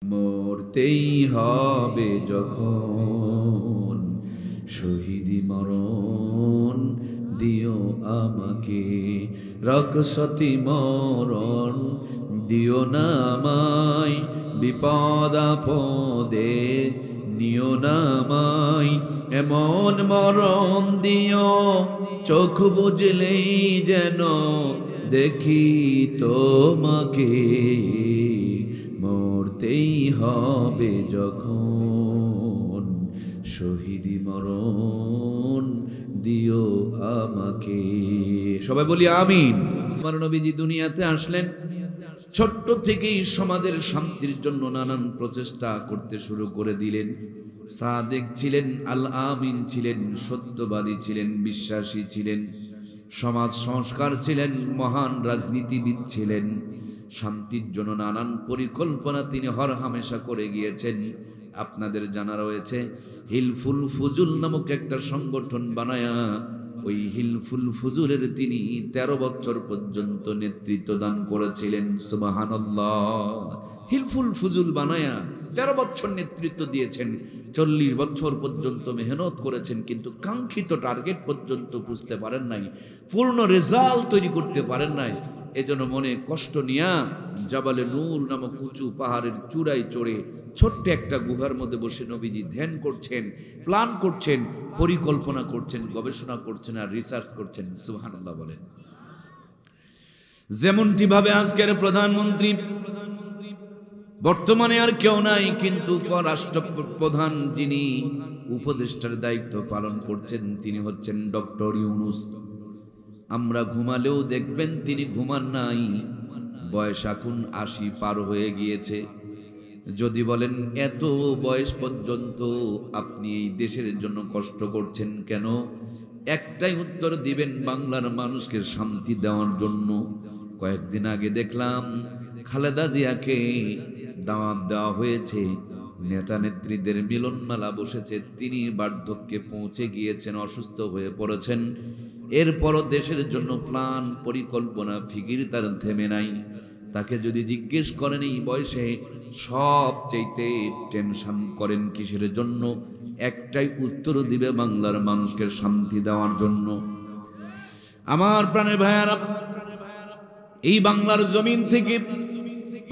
মরতেই হবে যখন শহীদি মরণ দিও আমাকে, রকসতি মরণ দিও না আমায়, বিপদ আপদে নিও না আমায়, এমন মরণ দিও চোখ বুঝলেই যেন দেখি তোমাকে। মরতেই হবে যখন শহীদি মরণ দিও আমাকে। সবাই বলি আমিন। আমার নবীজি দুনিয়াতে আসলেন, ছোট্ট থেকেই সমাজের শান্তির জন্য নানান প্রচেষ্টা করতে শুরু করে দিলেন। সাদেক ছিলেন, আল আমিন ছিলেন, সত্যবাদী ছিলেন, বিশ্বাসী ছিলেন, সমাজ সংস্কার ছিলেন, মহান রাজনীতিবিদ ছিলেন। শান্তির জন্য নানান পরিকল্পনা তিনি হরহামেশা করে গিয়েছেন। আপনাদের জানা রয়েছে হিলফুল ফুজুল নামক একটা সংগঠন বানায়া ওই হিলফুল ফুজুলের তিনি 13 বছর পর্যন্ত নেতৃত্ব দান করেছিলেন। সুবহানাল্লাহ। হিলফুল ফুজুল বানায়া 13 বছর নেতৃত্ব দিয়েছেন। 40 বছর পর্যন্ত মেহনত করেছেন, কিন্তু কাঙ্ক্ষিত টার্গেট পর্যন্ত বুঝতে পারেন নাই, পূর্ণ রেজাল্ট তৈরি করতে পারেন নাই। এজন্য মনে কষ্ট নিয়া জাবালে নূর নামক উঁচু পাহাড়ের চূড়ায় চড়ে ছোট্ট একটা গুহার মধ্যে বসে নবীজি ধ্যান করছেন, প্ল্যান করছেন, পরিকল্পনা করছেন, গবেষণা করছেন আর রিসার্চ করছেন। সুবহানাল্লাহ বলেন। যেমনটি ভাবে আজকের প্রধানমন্ত্রী, বর্তমানে আর কেউ নাই, কিন্তু পররাষ্ট্র প্রধান যিনি উপদেষ্টার দায়িত্ব পালন করছেন তিনি হচ্ছেন ডক্টর ইউনূস। আমরা ঘুমালেও দেখবেন তিনি ঘুমান নাই। বয়স এখন 80 পার হয়ে গিয়েছে। যদি বলেন এত বয়স পর্যন্ত আপনি এই দেশের জন্য কষ্ট করছেন কেন, একটাই উত্তর দিবেন, বাংলার মানুষকে শান্তি দেওয়ার জন্য। কয়েকদিন আগে দেখলাম খালেদা জিয়াকে দাওয়াত দেওয়া হয়েছে, নেতা নেত্রীদের মিলনমেলা বসেছে, তিনি বার্ধক্যে পৌঁছে গিয়েছেন, অসুস্থ হয়ে পড়েছেন। এরপরও দেশের জন্য প্ল্যান, পরিকল্পনা, ফিকির তার থেমে নাই। তাকে যদি জিজ্ঞেস করেন এই বয়সে সবচেয়ে টেনশন করেন কিসের জন্য, একটাই উত্তর দিবে, বাংলার মানুষকে শান্তি দেওয়ার জন্য। আমার প্রাণের ভাইয়ারা, এই বাংলার জমিন থেকে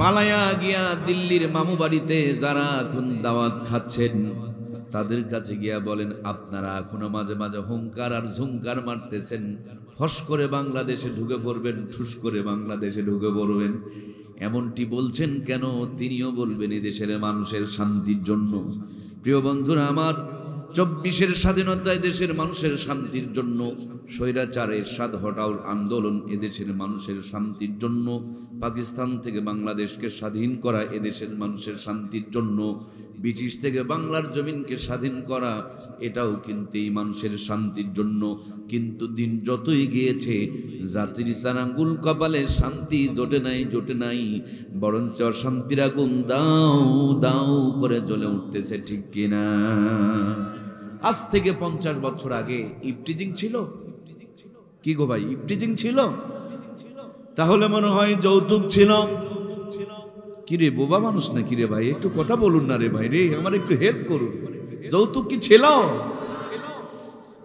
পালায়া গিয়া দিল্লির মামু বাড়িতে যারা এখন দাওয়াত খাচ্ছেন, তাদের কাছে গিয়া বলেন, আপনারা এখনো মাঝে মাঝে হুঙ্কার আর ঝুঙ্কার মারতেছেন, ফস করে বাংলাদেশে ঢুকে পড়বেন, ঠুস করে বাংলাদেশে ঢুকে পড়বেন, এমনটি বলছেন কেন? তিনিও বলবেন এই দেশের মানুষের শান্তির জন্য। প্রিয় বন্ধুরা আমার, 24-এর স্বাধীনতায় দেশের মানুষের শান্তির জন্য, স্বৈরাচারের স্বাদ হটাও আন্দোলন এদেশের মানুষের শান্তির জন্য, পাকিস্তান থেকে বাংলাদেশকে স্বাধীন করা এদেশের মানুষের শান্তির জন্য, ব্রিটিশ থেকে বাংলার জমিনকে স্বাধীন করা এটাও কিন্তু এই মানুষের শান্তির জন্য। কিন্তু দিন যতই গিয়েছে জাতির সারাঙ্গুল কপালে শান্তি জোটে নাই, জোটে নাই, বরঞ্চ শান্তির আগুন দাও দাও করে জ্বলে উঠতেছে, ঠিক কিনা? আজ থেকে 50 বছর আগে ইফটিজিং ছিল কি গো ভাই? ইফটিজিং ছিল? তাহলে মনে হয় যৌতুক ছিল। কিরে বোবা মানুষ না কিরে ভাই, একটু কথা বলুন না রে ভাই রে, আমার একটু হেল্প করুন। যৌতুক কি ছিল?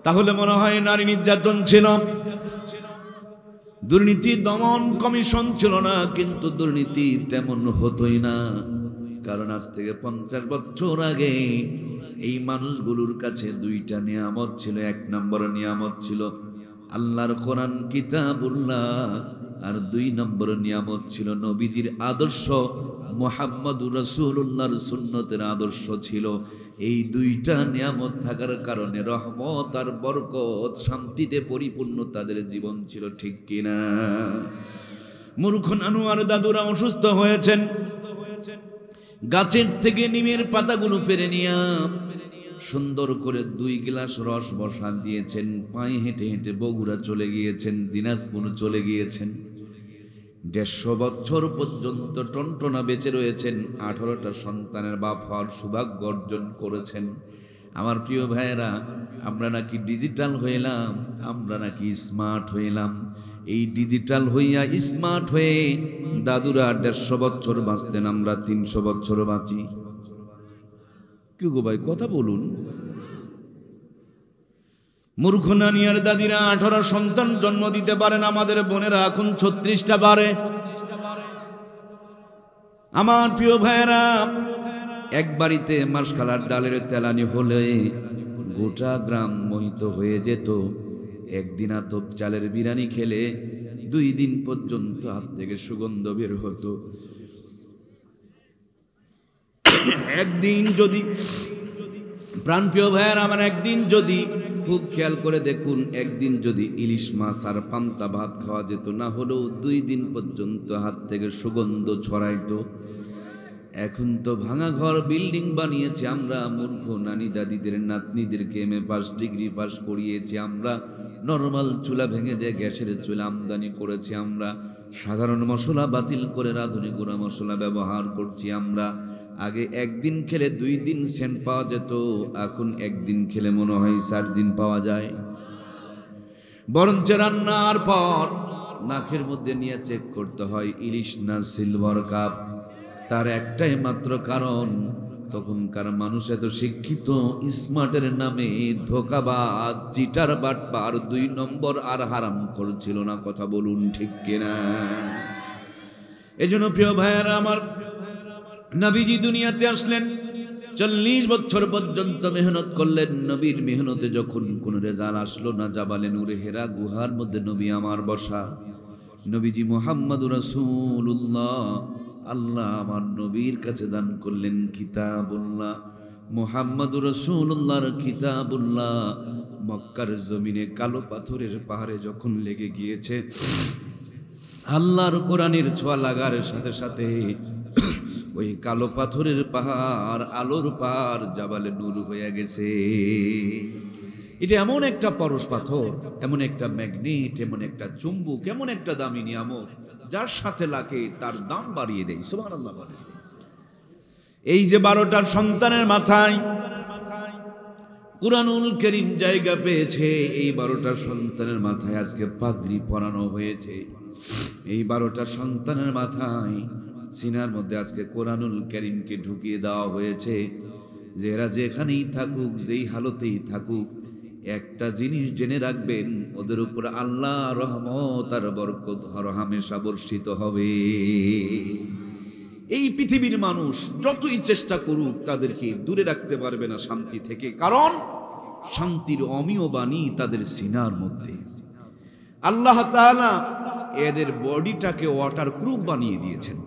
তাহলে মনে হয় নারী নির্যাতন ছিল। দুর্নীতি দমন কমিশন ছিল না, কিন্তু দুর্নীতি তেমন হতোই না, কারণ আজ থেকে 50 বছর আগে এই মানুষগুলোর কাছে 2টা নিয়ামত ছিল। 1 নম্বর নিয়ামত ছিল আল্লাহর কোরআন কিতাবুল্লাহ, আর 2 নম্বর নিয়ামত ছিল নবীজির আদর্শ, মুহাম্মদুর রাসূলুল্লাহর সুন্নতের আদর্শ ছিল। এই 2টা নিয়ামত থাকার কারণে রহমত আর বরকত, শান্তিতে পরিপূর্ণ তাদের জীবন ছিল, ঠিক কিনা? মূর্খ নানুয়ার দাদুরা অসুস্থ হয়েছেন, গাছের থেকে নিমের পাতাগুলো পেরে নিয়ে সুন্দর করে 2 গ্লাস রস বসা দিয়েছেন, পায়ে হেঁটে হেঁটে বগুড়া চলে গিয়েছেন, দিনাজপুর চলে গিয়েছেন। 150 বছর পর্যন্ত টনটনা বেঁচে রয়েছেন, 18টা সন্তানের বাপ হওয়ার সৌভাগ্য অর্জন করেছেন। আমার প্রিয় ভাইয়েরা, আমরা নাকি ডিজিটাল হইলাম, আমরা নাকি স্মার্ট হইলাম, এই ডিজিটাল হইয়া স্মার্ট হয়ে দাদুরা 150 বছর বাঁচতেন, আমরা 300 বছর বাঁচি। কি গো ভাই, কথা বলুন। মূর্খ নানি আর দাদিরা 18 সন্তান জন্ম দিতে পারেন, আমাদের বোনেরা এখন 36টা পারে। আমার প্রিয় ভাইরা, এক বাড়িতে মাসকালার ডালের তেলানি হলে গোটা গ্রাম মোহিত হয়ে যেত। একদিন আতপ চালের বিরিয়ানি খেলে 2 দিন পর্যন্ত হাত থেকে সুগন্ধ বের হতো। একদিন যদি, প্রাণপ্রিয় ভাইয়ের আমার, একদিন যদি খুব খেয়াল করে দেখুন, একদিন যদি ইলিশ মাছ আর পান্তা ভাত খাওয়া যেত, না হলেও 2 দিন পর্যন্ত হাত থেকে সুগন্ধ ছড়াইতো। এখন তো ভাঙা ঘর বিল্ডিং বানিয়েছে আমরা, মূর্খ নানি দাদিদের নাতনিদেরকে এমএ পাস ডিগ্রি পাস করিয়েছি আমরা, নরমাল চুলা ভেঙে দিয়ে গ্যাসের চুলা আমদানি করেছি আমরা, সাধারণ মশলা বাতিল করে আধুনিক গুঁড়া মশলা ব্যবহার করছি আমরা। আগে একদিন খেলে 2 দিন সেন্ট পাওয়া যেত, এখন একদিন খেলে মনে হয় 4 দিন পাওয়া যায়। বরঞ্চ রান্নার পর নাকের মধ্যে নিয়ে চেক করতে হয় ইলিশ না সিলভার কাপ। তার একটাই মাত্র কারণ, তখনকার মানুষ এত শিক্ষিত, স্মার্টের নামে ধোঁকাবাজ, চিটার বাটপার, 2 নম্বর আর হারাম করছিল না। কথা বলুন ঠিক কিনা? এজন্য প্রিয় ভাইয়েরা আমার, নবীজি দুনিয়াতে আসলেন, 40 বছর পর্যন্ত মেহনত করলেন। নবীর মেহনতে যখন কোন রেজাল্ট আসলো না, জাবালে নূরে হেরা গুহার মধ্যে নবী আমার বসা। নবীজি মুহাম্মদুর রাসূলুল্লাহ, আল্লাহ আমার নবীর কাছে দান করলেন কিতাবুল্লাহ। মুহাম্মদুর রাসূলুল্লাহর কিতাবুল্লাহ মক্কার জমিনে কালো পাথরের পাহাড়ে যখন লেগে গিয়েছে, আল্লাহর কোরআনের ছোঁয়া লাগার সাথে সাথে ওই কালো পাথরের পাহাড় আলোর পাহাড় জাবালে নূর হয়ে গেছে। এটা এমন একটা পরশ পাথর, এমন একটা ম্যাগনেট, এমন একটা চুম্বক, এমন একটা দামি নিয়ামত, যার সাথে লাগে তার দাম বাড়িয়ে দেয়। সুবহানাল্লাহ। এই যে 12টার সন্তানের মাথায় কুরআনুল কারীম জায়গা পেয়েছে, এই 12টার সন্তানের মাথায় আজকে পাগড়ি পরানো হয়েছে। এই 12টার সন্তানের মাথায় সিনার মধ্যে আজকে কোরআনুল কারীমকে ঢুকিয়ে দেওয়া হয়েছে, যে এরা যেখানেই থাকুক, যেই হালতেই থাকুক, একটা জিনিস জেনে রাখবেন, ওদের উপর আল্লাহ রহমত আর বরকত হামেশা বর্ষিত হবে। এই পৃথিবীর মানুষ যতই চেষ্টা করুক, তাদেরকে দূরে রাখতে পারবে না শান্তি থেকে, কারণ শান্তির অমীয় বাণী তাদের সিনার মধ্যে। আল্লাহ তাআলা এদের বডিটাকে ওয়াটার প্রুফ বানিয়ে দিয়েছেন।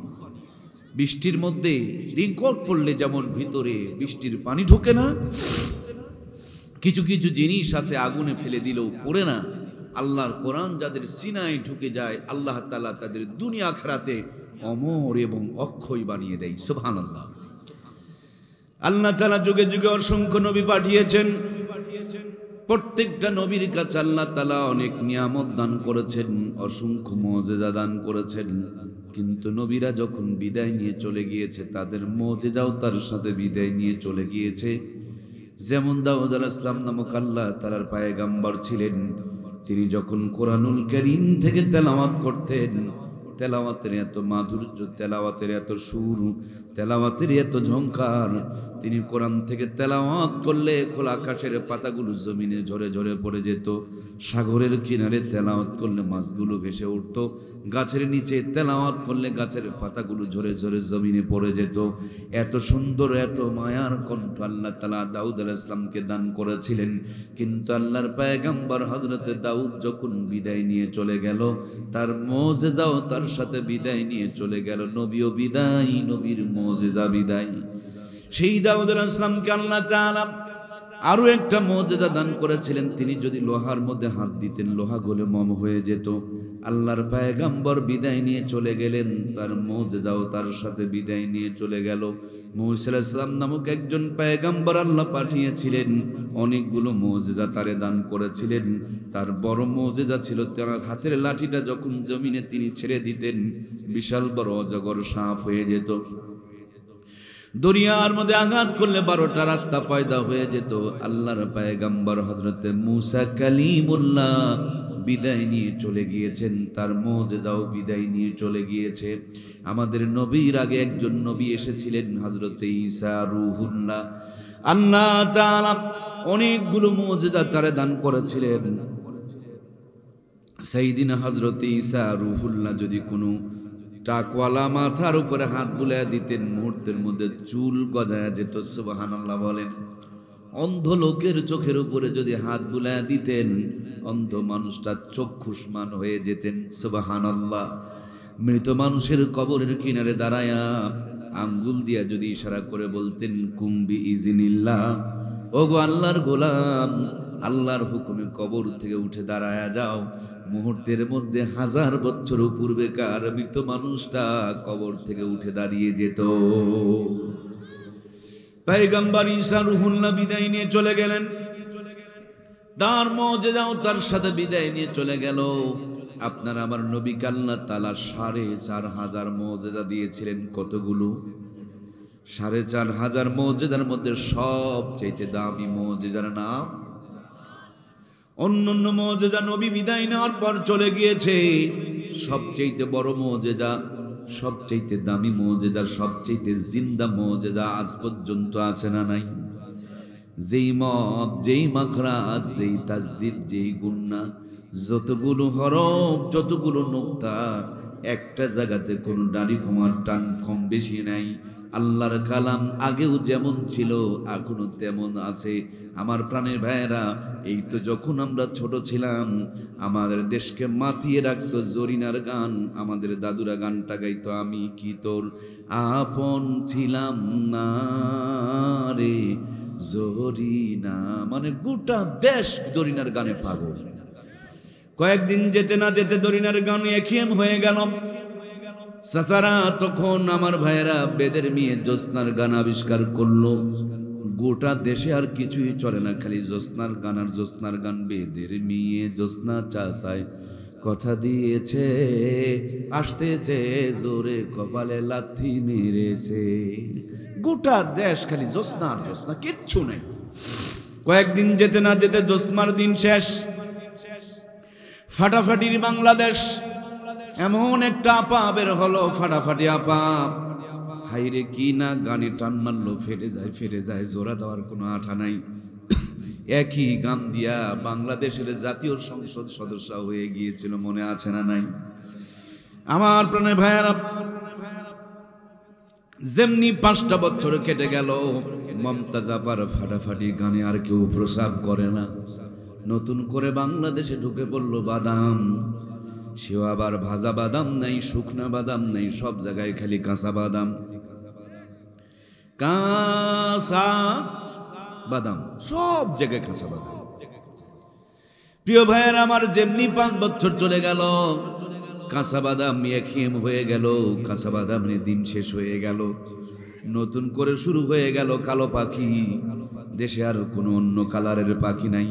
বৃষ্টির মধ্যে রিংকট পড়লে যেমন ভিতরে বৃষ্টির পানি ঢোকে না, কিছু কিছু জিনিস আছে আগুনে ফেলে দিলেও পড়ে না। আল্লাহর কোরআন যাদের সিনায় ঢুকে যায়, আল্লাহ তাআলা তাদের দুনিয়া আখিরাতে অমর এবং অক্ষয় বানিয়ে দেয়। সুবহানাল্লাহ। আল্লাহ তাআলা যুগে যুগে অসংখ্য নবী পাঠিয়েছেন। প্রত্যেকটা নবীর কাছে আল্লাহ তাআলা অনেক নিয়ামত দান করেছেন, অসংখ্য মুজিজা দান করেছেন। কিন্তু নবীরা যখন বিদায় নিয়ে চলে গিয়েছে, তাদের মুজিজাও তার সাথে বিদায় নিয়ে চলে গিয়েছে। যেমন দাউদ আলাইহিস সালাম নামক আল্লাহ তাআলার পয়গম্বর ছিলেন, তিনি যখন কোরআনুল কারীম থেকে তেলাওয়াত করতেন, তেলাওয়াতের এত মাধুর্য, তেলাওয়াতের এত সুর, তেলাওয়াতের এত ঝংকার, তিনি কোরআন থেকে তেলাওয়াত করলে খোলা আকাশের পাতাগুলো জমিনে ঝরে ঝরে পড়ে যেত। সাগরের কিনারে তেলাওয়াত করলে মাছগুলো ভেসে উঠত। গাছের নিচে তেলাওয়াত করলে গাছের পাতাগুলো ঝরে ঝরে জমিনে পড়ে যেত। এত সুন্দর, এত মায়ার কণ্ঠ আল্লাহ তাআলা দাউদ আলাইহিস সালামকে দান করেছিলেন। কিন্তু আল্লাহর পয়গম্বর হযরত দাউদ যখন বিদায় নিয়ে চলে গেল, তার মুজিজাও তার সাথে বিদায় নিয়ে চলে গেল। নবীও বিদায়, নবীর মুজিজা বিদায়। সেই দাউদ আলাইহিস সালামকে আল্লাহ তাআলা আরো একটা মুজিজা দান করেছিলেন। তিনি যদি লোহার মধ্যে হাত দিতেন, লোহা গলে মম হয়ে যেত। আল্লাহর পয়গম্বর বিদায় নিয়ে চলে গেলেন, তার মুজিজাও তার সাথে বিদায় নিয়ে চলে গেল। মুসা আলাইহিস সালাম নামক একজন পয়গম্বর আল্লাহ পাঠিয়েছিলেন, অনেকগুলো মুজিজা তারে দান করেছিলেন। তার বড় মুজিজা ছিল, তার হাতের লাঠিটা যখন জমিনে তিনি ছেড়ে দিতেন, বিশাল বড় অজগর সাপ হয়ে যেত। দরিয়ার মধ্যে আঘাত করলে 12টা রাস্তা পয়দা হয়ে যেত। আল্লাহর পয়গম্বর হযরতে মুসা কালিমুল্লাহ বিদায় নিয়ে চলে গিয়েছেন, তার মুজিজাও বিদায় নিয়ে চলে গিয়েছে। আমাদের নবীর আগে একজন নবী এসেছিলেন, হযরতে ঈসা রূহুল্লাহ। আল্লাহ তাআলা অনেকগুলো মুজিজা তারে দান করেছিলেন। সাইয়্যিদিনা হযরতে ঈসা রূহুল্লাহ যদি কোনো টাকওয়ালা মাথার উপরে হাত বুলায় দিতেন, মুহূর্তের মধ্যে চুল গজায়া যেত। সুবহানাল্লাহ বলেন। অন্ধ লোকের চোখের উপরে যদি হাত বুলায় দিতেন, অন্ধ মানুষটা চক্ষুষ্মান হয়ে যেতেন। সুবহানাল্লাহ। মৃত মানুষের কবরের কিনারে দাঁড়ায়া আঙ্গুল দিয়া যদি ইশারা করে বলতেন কুম্বি ইজনিল্লাহ, ওগো আল্লাহর গোলাম, আল্লাহর হুকুমে কবর থেকে উঠে দাঁড়ায়া যাও, মুহূর্তের মধ্যে 1000 বছর পূর্বেকার মৃত মানুষটা কবর থেকে উঠে দাঁড়িয়ে যেত। পয়গম্বর ঈসা রূহুল্লাহ বিদায় নিয়ে চলে গেলেন, তার মুজিজাও তার সাথে বিদায় নিয়ে চলে গেল। আপনার আমার নবীকে আল্লাহ তাআলা 4500 মুজিজা দিয়েছিলেন। কতগুলো? 4500 মুজিজার মধ্যে সবচেয়ে দামি মুজিজার নাম, অন্যান্য মুজিজা নবী বিদায় নেওয়ার পর চলে গিয়েছে। সবচেয়ে বড় মুজিজা, সবচেয়ে দামি মুজিজা, সবচেয়ে জিন্দা মুজিজা আজ পর্যন্ত আছে না নাই? যেই মদ, যেই মাখরাজ, যেই তাসদীদ, যেই গুন্না, যতগুলো হরফ, যতগুলো নুকতা, একটা জায়গাতে কোনো দাড়ি কমার টান কম বেশি নাই। আল্লাহর কালাম আগেও যেমন ছিল এখনো তেমন আছে। আমার প্রাণের ভাইয়েরা, এই তো যখন আমরা ছোট ছিলাম আমাদের দেশকে মাতিয়ে রাখতো জরিনার গান। আমাদের দাদুরা গানটা গাইতো, আমি কি তোর আপন ছিলাম না রে জরিনা, মানে গোটা দেশ জরিনার গানে পাগল। কয়েকদিন যেতে না যেতে জরিনার গান একই হয়ে গেল। চাচারা তখন আমার ভাইয়েরা বেদের মেয়ে জ্যোৎস্নার গান আবিষ্কার করলো। গোটা দেশে আর কিছুই চলে না, খালি জ্যোৎস্নার গান আর জ্যোৎস্নার গান। বেদের মেয়ে জ্যোৎস্না চাচায় কথা দিয়েছে, আসতেছে জোরে কপালে লাথি মেরেছে। গোটা দেশ খালি জ্যোৎস্না আর জ্যোৎস্না, কিচ্ছু নাই। কয়েকদিন যেতে না যেতে জ্যোৎস্নার দিন শেষ। ফাটাফাটির বাংলাদেশ, এমন একটা আপা বের হলো, ফাটাফাটি আপা। হাইরে কি না গানে টান মারলো, ফেটে যায়, ফেটে যায়, জোড়া দেওয়ার কোনো আঠা নাই। একই গান দিয়া বাংলাদেশের জাতীয় সংসদ সদস্য হয়ে গিয়েছিল, মনে আছে না নাই? আমার প্রাণের ভাইয়ারা, যেমনি 5টা বছর কেটে গেল, মমতাজ আপার ফাটাফাটি গানে আর কেউ প্রসাব করে না। নতুন করে বাংলাদেশে ঢুকে পড়লো বাদাম। সেও আবার ভাজা বাদাম নাই, শুকনা বাদাম নাই, সব জায়গায় খালি কাঁচা বাদাম, কাঁচা বাদাম, সব জায়গায় কাঁচা বাদাম। প্রিয় ভাইয়ের আমার, যেমনি 5 বছর চলে গেল, কাঁচা বাদাম একহিম হয়ে গেল, কাঁচা বাদামের দিন শেষ হয়ে গেল। নতুন করে শুরু হয়ে গেল কালো পাখি। দেশে আর কোনো অন্য কালারের পাখি নাই,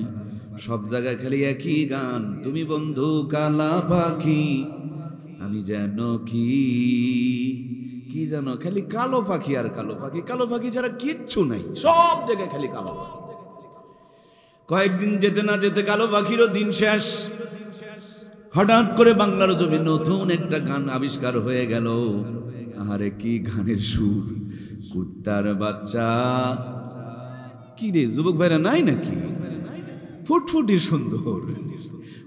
সব জায়গায় খালি একই গান, তুমি বন্ধু কালা পাখি, আমি যেন কি কি জানো, খালি কালো পাখি আর কালো পাখি, কালো পাখি ছাড়া কিচ্ছু নাই, সব জায়গায় খালি কালো পাখি। কয়েকদিন যেতে না যেতে কালো পাখিরও দিন শেষ। হঠাৎ করে বাংলার জমি নতুন একটা গান আবিষ্কার হয়ে গেল। আরে কি গানের সুর! কুত্তার বাচ্চা, কি রে যুবক ভাইরা নাই নাকি? ফুটফুটি সুন্দর,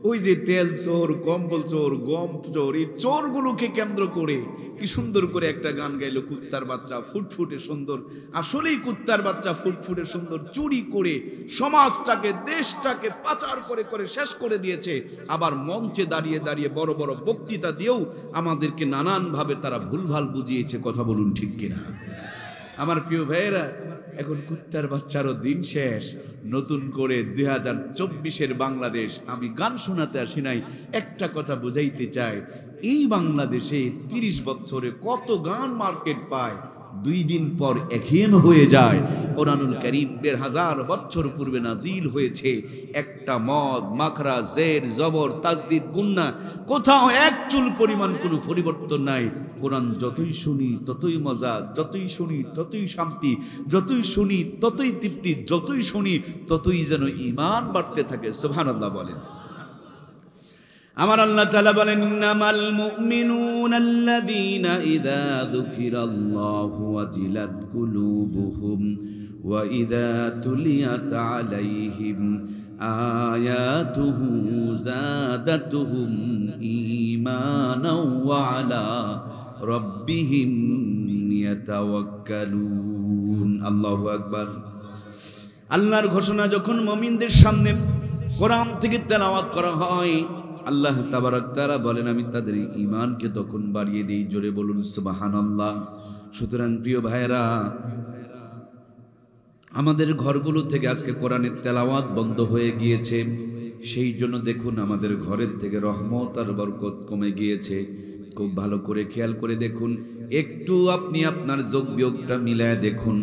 ওই যে তেল চোর, কম্বল চোর, গম চোর, এই চোরগুলোকে কেন্দ্র করে কি সুন্দর করে একটা গান গাইলো, কুত্তার বাচ্চা ফুটফুটে সুন্দর। আসলেই কুত্তার বাচ্চা ফুটফুটে সুন্দর, চুরি করে সমাজটাকে, দেশটাকে পাচার করে করে শেষ করে দিয়েছে। আবার মঞ্চে দাঁড়িয়ে দাঁড়িয়ে বড় বড় বক্তৃতা দিয়েও আমাদেরকে নানানভাবে তারা ভুলভাল বুঝিয়েছে। কথা বলুন ঠিক কিনা? আমার প্রিয় ভাইয়েরা, এখন কুত্তার বাচ্চারও দিন শেষ। নতুন করে 2024-এর বাংলাদেশ। আমি গান শোনাতে আসি নাই, একটা কথা বুঝাইতে চাই। এই বাংলাদেশে 30 বছরে কত গান মার্কেট পায়, 2 দিন পর একহিম হয়ে যায়। কোরআনুল কারীম 1000 বছর পূর্বে নাজিল হয়েছে। একটা মদ, মাখরা, জের, জবর, তাসদিদ, গুন্না, কোথাও এক চুল পরিমাণ কোনো পরিবর্তন নাই। কোরআন যতই শুনি ততই মজা, যতই শুনি ততই শান্তি, যতই শুনি ততই তৃপ্তি, যতই শুনি ততই যেন ঈমান বাড়তে থাকে। সুবহানাল্লাহ বলেন। আমার আল্লাহ তাআলা বলেন, ইন্নামাল মুমিনুনা আল্লাযীনা ইযা যুকিরাল্লাহু ওয়াজিলাত কুলুবুহুম ওয়া ইযা তুলিয়াত আলাইহিম আয়াতুহু যাদাতুহুম ঈমানাও ওয়া আলা রাব্বিহিম ইয়াতাওয়াক্কালুন। আল্লাহু আকবার। আল্লাহর ঘোষণা যখন মুমিনদের সামনে কোরআন থেকে তেলাওয়াত করা হয়, আল্লাহ তাবারক তাআলা বলেন আমি তাদের ঈমানকে তখন বাড়িয়ে দেই। জোরে বলুন সুবহানাল্লাহ। সুতরাং প্রিয় ভাইরা, আমাদের ঘরগুলো থেকে আজকে কোরআনের তেলাওয়াত বন্ধ হয়ে গিয়েছে। সেই জন্য দেখুন আমাদের ঘরের থেকে রহমত আর বরকত কমে গিয়েছে। খুব ভালো করে খেয়াল করে দেখুন, একটু আপনি আপনার যোগ বিয়োগটা মিলায় দেখুন।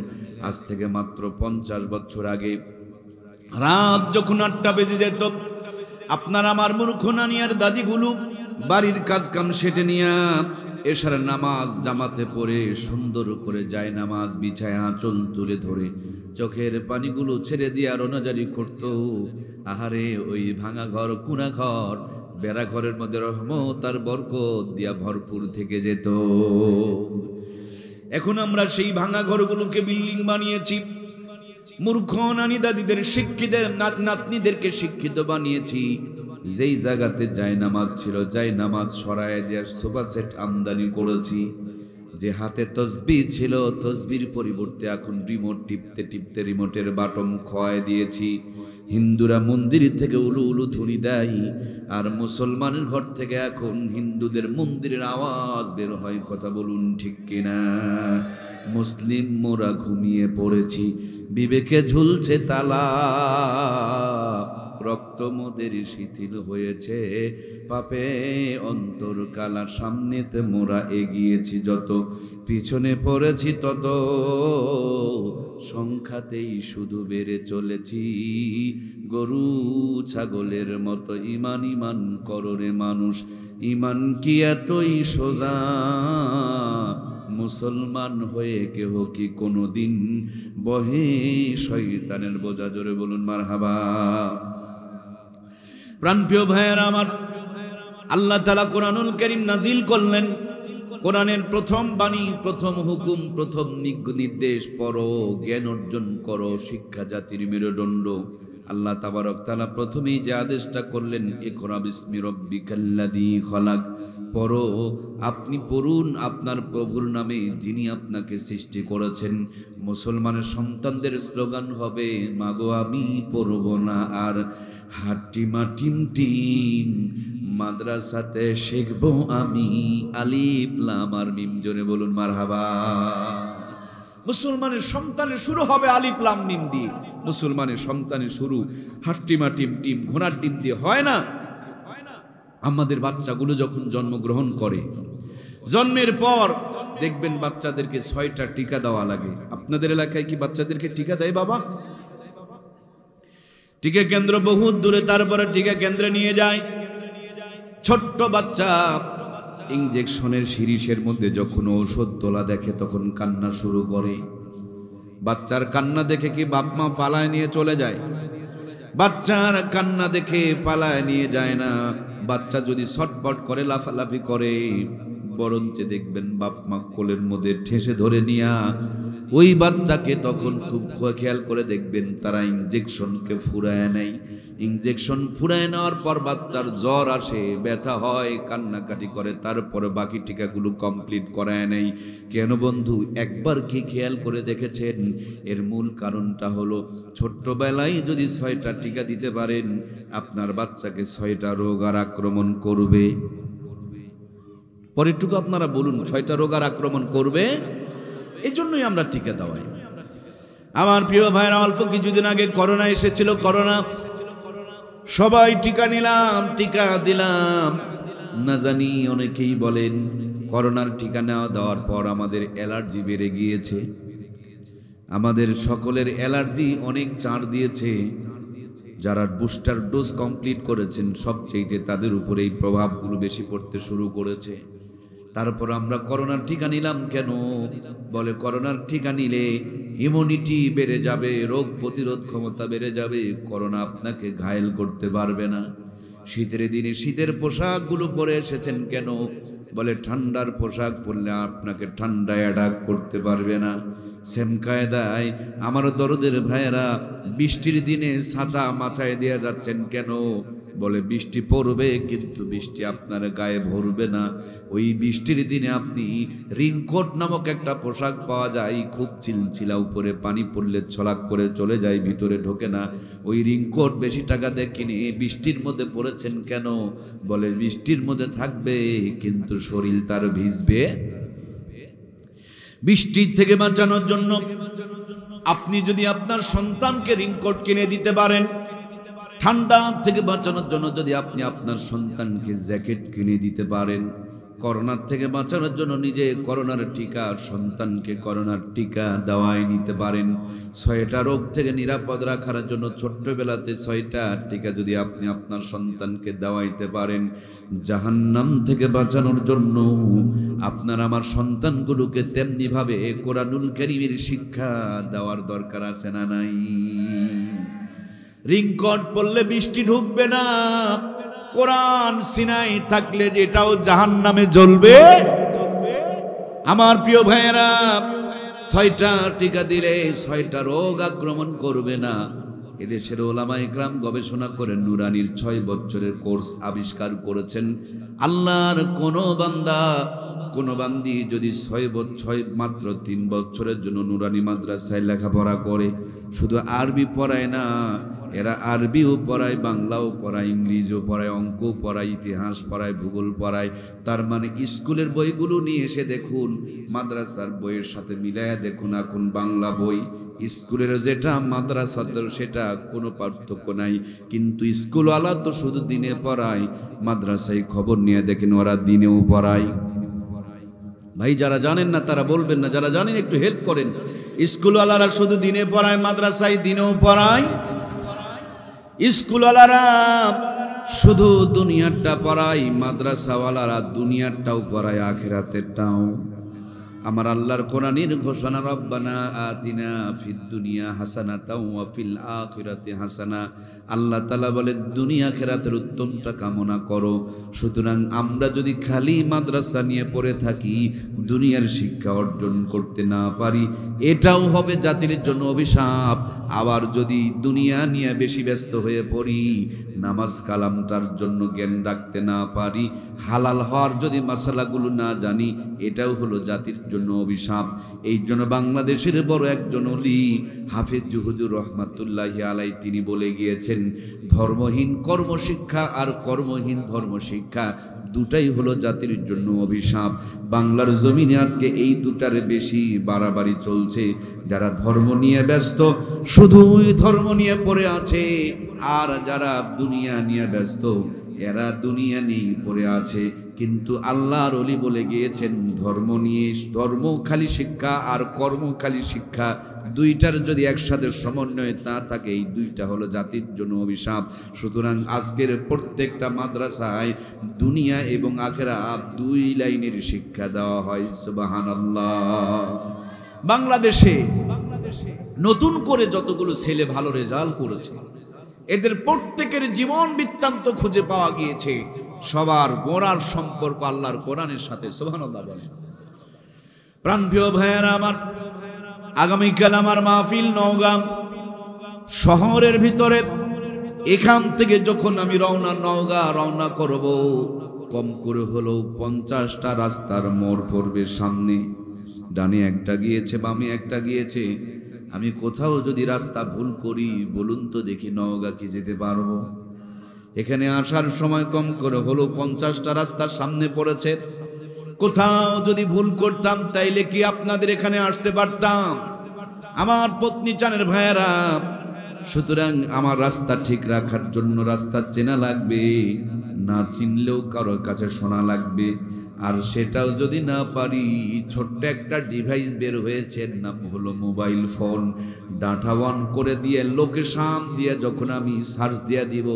আজ থেকে মাত্র 50 বছর আগে রাত যখন 8টা বেজে যেত, আপনার আমার মূর্খ নানি আর দাদিগুলো বাড়ির কাজ কাম সেটে নিয়া এশার নামাজ জামাতে পড়ে সুন্দর করে যায় নামাজ বিছায় আঁচল তুলে ধরে চোখের পানিগুলো ছেড়ে দিয়ে রোনাজারি করত। আহারে ওই ভাঙা ঘর, কুনা ঘর, বেড়া ঘরের মধ্যে রহমত আর বরকত দিয়া ভরপুর থেকে যেত। এখন আমরা সেই ভাঙা ঘরগুলোকে বিল্ডিং বানিয়েছি, মূর্খ নানি দাদিদের শিক্ষিতের নাতনিদেরকে শিক্ষিত বানিয়েছি। যেই জায়গাতে যায় নামাজ ছিল, যায় নামাজ সরায় দেওয়ার সোফা সেট আমদানি করেছি। যে হাতে তসবিহ ছিল, তসবির পরিবর্তে এখন রিমোট টিপতে টিপতে রিমোটের বাটন খোয়ায় দিয়েছি। হিন্দুরা মন্দির থেকে উলু উলু ধ্বনি দেয়, আর মুসলমানের ঘর থেকে এখন হিন্দুদের মন্দিরের আওয়াজ বের হয়। কথা বলুন ঠিক কিনা? মুসলিম মোরা ঘুমিয়ে পড়েছি, বিবেকে ঝুলছে তালা, রক্ত মোদের শিথিল হয়েছে, পাপে অন্তর কালা, সামনেতে মোরা এগিয়েছি যত, পিছনে পড়েছি তত, সংখ্যাতেই শুধু বেড়ে চলেছি গরু ছাগলের মতো। ইমান ইমান করো রে মানুষ, ইমান কি এতই সোজা? মুসলমান হয়ে কেহ কি কোনোদিন বহে শয়তানের বোঝা? জোরে বলুন মারহাবা। প্রাণপ্রিয় ভাইয়েরা আমার, আল্লাহ তাআলা কোরআনুল কারীম নাজিল করলেন। কোরআনের প্রথম বাণী, প্রথম হুকুম, প্রথম নির্দেশ, পড়ো, জ্ঞান অর্জন করো, শিক্ষা জাতির মেরুদণ্ড। আল্লাহ তাবারক তাআলা প্রথমেই যে আদেশটা করলেন, ইকরা বিসমি রাব্বিকাল্লাযী খলাক, পড়ো, আপনি পড়ুন আপনার প্রভুর নামে যিনি আপনাকে সৃষ্টি করেছেন। মুসলমানের সন্তানদের স্লোগান হবে, মাগো আমি পড়ব না আর হাটিমা টিম টিম, মাদ্রাসাতে শিখবো আমি আলিফ লাম আর মিম। জোরে বলুন মারহাবা। মুসলমানের সন্তানের শুরু হবে আলিফ লাম মিম দিয়ে। মুসলমানের সন্তানের শুরু হাট্টিমা টিম টিম ঘোড়ার ডিম দিয়ে হয় না। আমাদের বাচ্চাগুলো যখন জন্মগ্রহণ করে, জন্মের পর দেখবেন বাচ্চাদেরকে 6টা টিকা দেওয়া লাগে। আপনাদের এলাকায় কি বাচ্চাদেরকে টিকা দেয় বাবা? টিকা কেন্দ্র বহুত দূরে, তারপরে টিকা কেন্দ্রে নিয়ে যায়। ছোট্ট বাচ্চা ইনজেকশনের সিরিজের মধ্যে যখন ঔষধ তোলা দেখে তখন কান্না শুরু করে। বাচ্চার কান্না দেখে কি বাপ মা পালায় নিয়ে চলে যায়? বাচ্চার কান্না দেখে পালায় নিয়ে যায় না। বাচ্চা যদি ছটফট করে, লাফালাফি করে, বরঞ্চ দেখবেন বাপ মা কোলের মধ্যে ঠেসে ধরে নিয়া ওই বাচ্চাকে তখন খুব খেয়াল করে দেখবেন তারা ইনজেকশনকে ফুরায় নেয়। ইনজেকশন ফুরায় নেওয়ার পর বাচ্চার জ্বর আসে, ব্যথা হয়, কান্নাকাটি করে, তারপরে বাকি টিকাগুলো কমপ্লিট করায় নেয়। কেন বন্ধু? একবার কি খেয়াল করে দেখেছেন? এর মূল কারণটা হলো ছোট্টবেলায় যদি 6টা টিকা দিতে পারেন, আপনার বাচ্চাকে 6টা রোগ আর আক্রমণ করবে। পরেরটুকু আপনারা বলুন, 6টা রোগ আর আক্রমণ করবে। এই জন্যই আমরা টিকা দেওয়াই। আমার প্রিয় ভাইরা, অল্প কিছুদিন আগে করোনা এসেছিল। করোনা সবাই টিকা নিলাম, টিকা দিলাম না জানি অনেকেই বলেন করোনার টিকা দেওয়ার পর আমাদের অ্যালার্জি বেড়ে গিয়েছে। আমাদের সকলের অ্যালার্জি অনেক চাঁড় দিয়েছে। যারা বুস্টার ডোজ কমপ্লিট করেছেন সবচেয়ে তাদের উপরে এই প্রভাবগুলো বেশি পড়তে শুরু করেছে। তারপর আমরা করোনার টিকা নিলাম কেন? বলে করোনার টিকা নিলে ইমিউনিটি বেড়ে যাবে, রোগ প্রতিরোধ ক্ষমতা বেড়ে যাবে, করোনা আপনাকে ঘায়েল করতে পারবে না। শীতের দিনে শীতের পোশাকগুলো পরে এসেছেন কেন? বলে ঠান্ডার পোশাক পরলে আপনাকে ঠান্ডায় অ্যাটাক করতে পারবে না। সেম কায়দায় আমার দরদের ভাইয়েরা, বৃষ্টির দিনে ছাতা মাথায় দিয়ে যাচ্ছেন কেন? বলে বৃষ্টি পড়বে কিন্তু বৃষ্টি আপনার গায়ে ভরবে না। ওই বৃষ্টির দিনে আপনি রিংকোট নামক একটা পোশাক পাওয়া যায়, খুব চিলচিলা, উপরে পানি পড়লে ছলাক করে চলে যায়, ভিতরে ঢোকে না। ওই রিংকোট বেশি টাকা দিয়ে কিনে বৃষ্টির মধ্যে পড়েছেন কেন? বলে বৃষ্টির মধ্যে থাকবে কিন্তু শরীর তার ভিজবে। বৃষ্টির থেকে বাঁচানোর জন্য আপনি যদি আপনার সন্তানকে রিংকোট কিনে দিতে পারেন, ঠান্ডা থেকে বাঁচানোর জন্য যদি আপনি আপনার সন্তানকে জ্যাকেট কিনে দিতে পারেন, করোনার থেকে বাঁচানোর জন্য নিজে করোনার টিকা, সন্তানকে করোনার টিকা দেওয়াই নিতে পারেন, 6টা রোগ থেকে নিরাপদ রাখার জন্য ছোট্টবেলাতে 6টা টিকা যদি আপনি আপনার সন্তানকে দেওয়াইতে পারেন, জাহান্নাম থেকে বাঁচানোর জন্য আপনার আমার সন্তানগুলোকে তেমনিভাবে কোরআনুল কারীমের শিক্ষা দেওয়ার দরকার আছে না নাই? রিংকট পরলে বৃষ্টি ঢুকবে না, কোরআন সিনাই থাকলে যেটাও জাহান্নামে জ্বলবে। আমার প্রিয় ভাইয়েরা, 6টা টিকা দিলে 6টা রোগ আক্রমণ করবে না। এদেশের ওলামা ইকরাম গবেষণা করে নুরানির 6 বছরের কোর্স আবিষ্কার করেছেন। আল্লাহর কোন বান্দি যদি 6 মাত্র 3 বছরের জন্য নুরানি মাদ্রাসায় লেখাপড়া করে, শুধু আরবি পড়ায় না, এরা আরবিও পড়ায়, বাংলাও পড়ায়, ইংরেজিও পড়ায়, অঙ্ক পড়ায়, ইতিহাস পড়ায়, ভূগোল পড়ায়। তার মানে স্কুলের বইগুলো নিয়ে এসে দেখুন, মাদ্রাসার বইয়ের সাথে মিলাইয়া দেখুন, এখন বাংলা বই স্কুলের যেটা মাদ্রাসার সেটা কোনো পার্থক্য নাই। কিন্তু স্কুলওয়ালা তো শুধু দিনে পড়ায়, মাদ্রাসায় খবর নিয়ে দেখেন ওরা দিনেও পড়ায়। ভাই যারা জানেন না তারা বলবেন না, যারা জানেন একটু হেল্প করেন। স্কুলওয়ালারা শুধু দিনে পড়ায়, মাদ্রাসায় দিনেও পড়ায়। স্কুলওয়ালারা শুধু দুনিয়াটা পড়ায়, মাদ্রাসাওয়ালারা দুনিয়াটাও পড়ায়, আখিরাতেরটাও। আমার আল্লাহর কোরআনের ঘোষণা, রব্বানা আতিনা ফিদ দুনিয়া হাসানাতাও ওয়া ফিল আখিরাতি হাসানা। আল্লাহ তাআলা বলে দুনিয়া আখিরাতের উত্তমটা কামনা করো। সুতরাং আমরা যদি খালি মাদ্রাসা নিয়ে পড়ে থাকি, দুনিয়ার শিক্ষা অর্জন করতে না পারি, এটাও হবে জাতির জন্য অভিশাপ। আবার যদি দুনিয়া নিয়ে বেশি ব্যস্ত হয়ে পড়ি, নামাজ কালামটার জন্য জ্ঞান রাখতে না পারি, হালাল হওয়ার যদি মাসালাগুলো না জানি, এটাও হলো জাতির জন্য অভিশাপ। এই জন্য বাংলাদেশের বড় একজন ওলি হাফেজ হুজুর রহমাতুল্লাহি আলাইহি তিনি বলে গিয়েছেন, ধর্মহীন কর্মশিক্ষা আর কর্মহীন ধর্মশিক্ষা দুটাই হলো জাতির জন্য অভিশাপ। বাংলার জমিনে আজকে এই দুটার বেশি বাড়াবাড়ি চলছে। যারা ধর্ম নিয়ে ব্যস্ত, শুধুই ধর্ম নিয়ে পড়ে আছে, আর যারা দুনিয়া নিয়ে ব্যস্ত, এরা দুনিয়া নিয়ে পড়ে আছে। কিন্তু আল্লাহর ওলি বলে গিয়েছেন, ধর্ম খালি শিক্ষা আর কর্ম খালি শিক্ষা, দুইটার যদি একসাথে সমন্বয় না থাকে, এই দুইটা হলো জাতির জন্য অভিশাপ। সুতরাং আজকের প্রত্যেকটা মাদ্রাসায় দুনিয়া এবং আখিরাত দুই লাইনের শিক্ষা দেওয়া হয়। সুবহানাল্লাহ। বাংলাদেশে নতুন করে যতগুলো ছেলে ভালো রেজাল্ট করেছে, এদের প্রত্যেকের জীবন বৃত্তান্ত খুঁজে পাওয়া গিয়েছে। সবার গোড়ার সম্পর্ক আল্লাহর কোরআনের সাথে। সুবহানাল্লাহ বলেন। প্রাণপ্রিয় ভাইয়েরা আমার, আগামীকাল আমার মাহফিল নওগাঁ শহরের ভিতরে। এখান থেকে যখন আমি নওগাঁ রওনা করব, কম করে হলেও 50টা রাস্তার মোড় পড়বে সামনে। ডানে একটা গিয়েছে, বামে একটা গিয়েছে। আমি কোথাও যদি রাস্তা ভুল করি, বলুন তো দেখি, নওগাঁ কি যেতে পারবো? এখানে আসার সময় কম করে হলো 50টা রাস্তার সামনে পড়েছে। কোথাও যদি ভুল করতাম, তাইলে কি আপনাদের এখানে আসতে পারতাম? আমার পত্নী চানের ভাইয়েরা, সুতরাং আমার রাস্তা ঠিক রাখার জন্য রাস্তা চেনা লাগবে, না চিনলেও কারোর কাছে শোনা লাগবে। আর সেটাও যদি না পারি, ছোট্ট একটা ডিভাইস বের হয়েছে, নাম হলো মোবাইল ফোন। ডাটা অন করে দিয়ে লোকেশন দিয়ে যখন আমি সার্চ দিয়ে দিব,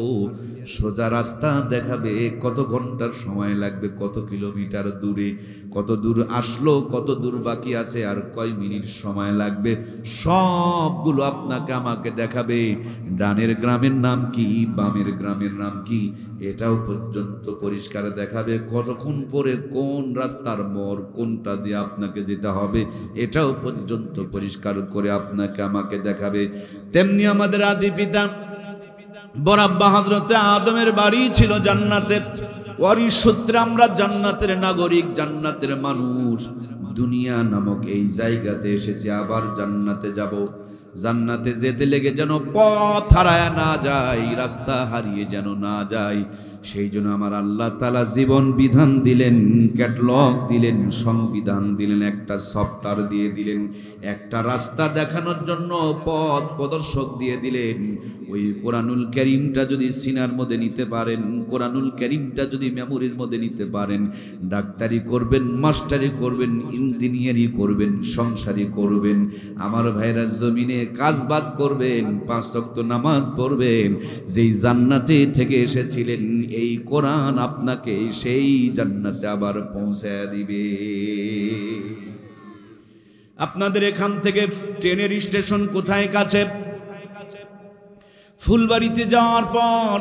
সোজা রাস্তা দেখাবে, কত ঘন্টার সময় লাগবে, কত কিলোমিটার দূরে, কত দূর আসলো, কত দূর বাকি আছে, আর কয় মিনিট সময় লাগবে, সবগুলো আপনাকে আমাকে দেখাবে। ডানের গ্রামের নাম কি, বামের গ্রামের নাম কি, এটাও পর্যন্ত পরিষ্কার দেখাবে। কতক্ষণ পরে কোন রাস্তার মোড়, কোনটা দিয়ে আপনাকে যেতে হবে, এটাও পর্যন্ত পরিষ্কার করে আপনাকে আমাকে দেখাবে। তেমনি আমাদের আদি পিতা বরাব্বা হযরতে আদমের বাড়ি ছিল জান্নাতে। ওরই সূত্রে আমরা জান্নাতের নাগরিক, জান্নাতের মানুষ। দুনিয়া নামক এই জায়গাতে এসেছি, আবার জান্নাতে যাব। জান্নাতে যেতে লেগে যেন পথ হারায় না যায়, রাস্তা হারিয়ে যেন না যায়, সেই জন্য আমার আল্লাহ তাআলা জীবন বিধান দিলেন, ক্যাটালগ দিলেন, সংবিধান দিলেন, একটা সফটওয়্যার দিয়ে দিলেন, একটা রাস্তা দেখানোর জন্য পথ প্রদর্শক দিয়ে দিলেন। ওই কোরআনুল কারীমটা যদি সিনার মধ্যে নিতে পারেন, কোরআনুল কারীমটা যদি মেমোরির মধ্যে নিতে পারেন, ডাক্তারি করবেন, মাস্টারি করবেন, ইঞ্জিনিয়ারিং করবেন, সংসারী করবেন, আমার ভাইরা জমিনে কাজবাজ করবেন, 5 ওয়াক্ত নামাজ পড়বেন, যেই জান্নাতে থেকে এসেছিলেন, এই কোরআন আপনাকে সেই জান্নাতে আবার পৌঁছায় দিবে। আপনাদের এখান থেকে ট্রেনের স্টেশন কোথায় কাছে? ফুলবাড়িতে যাওয়ার পর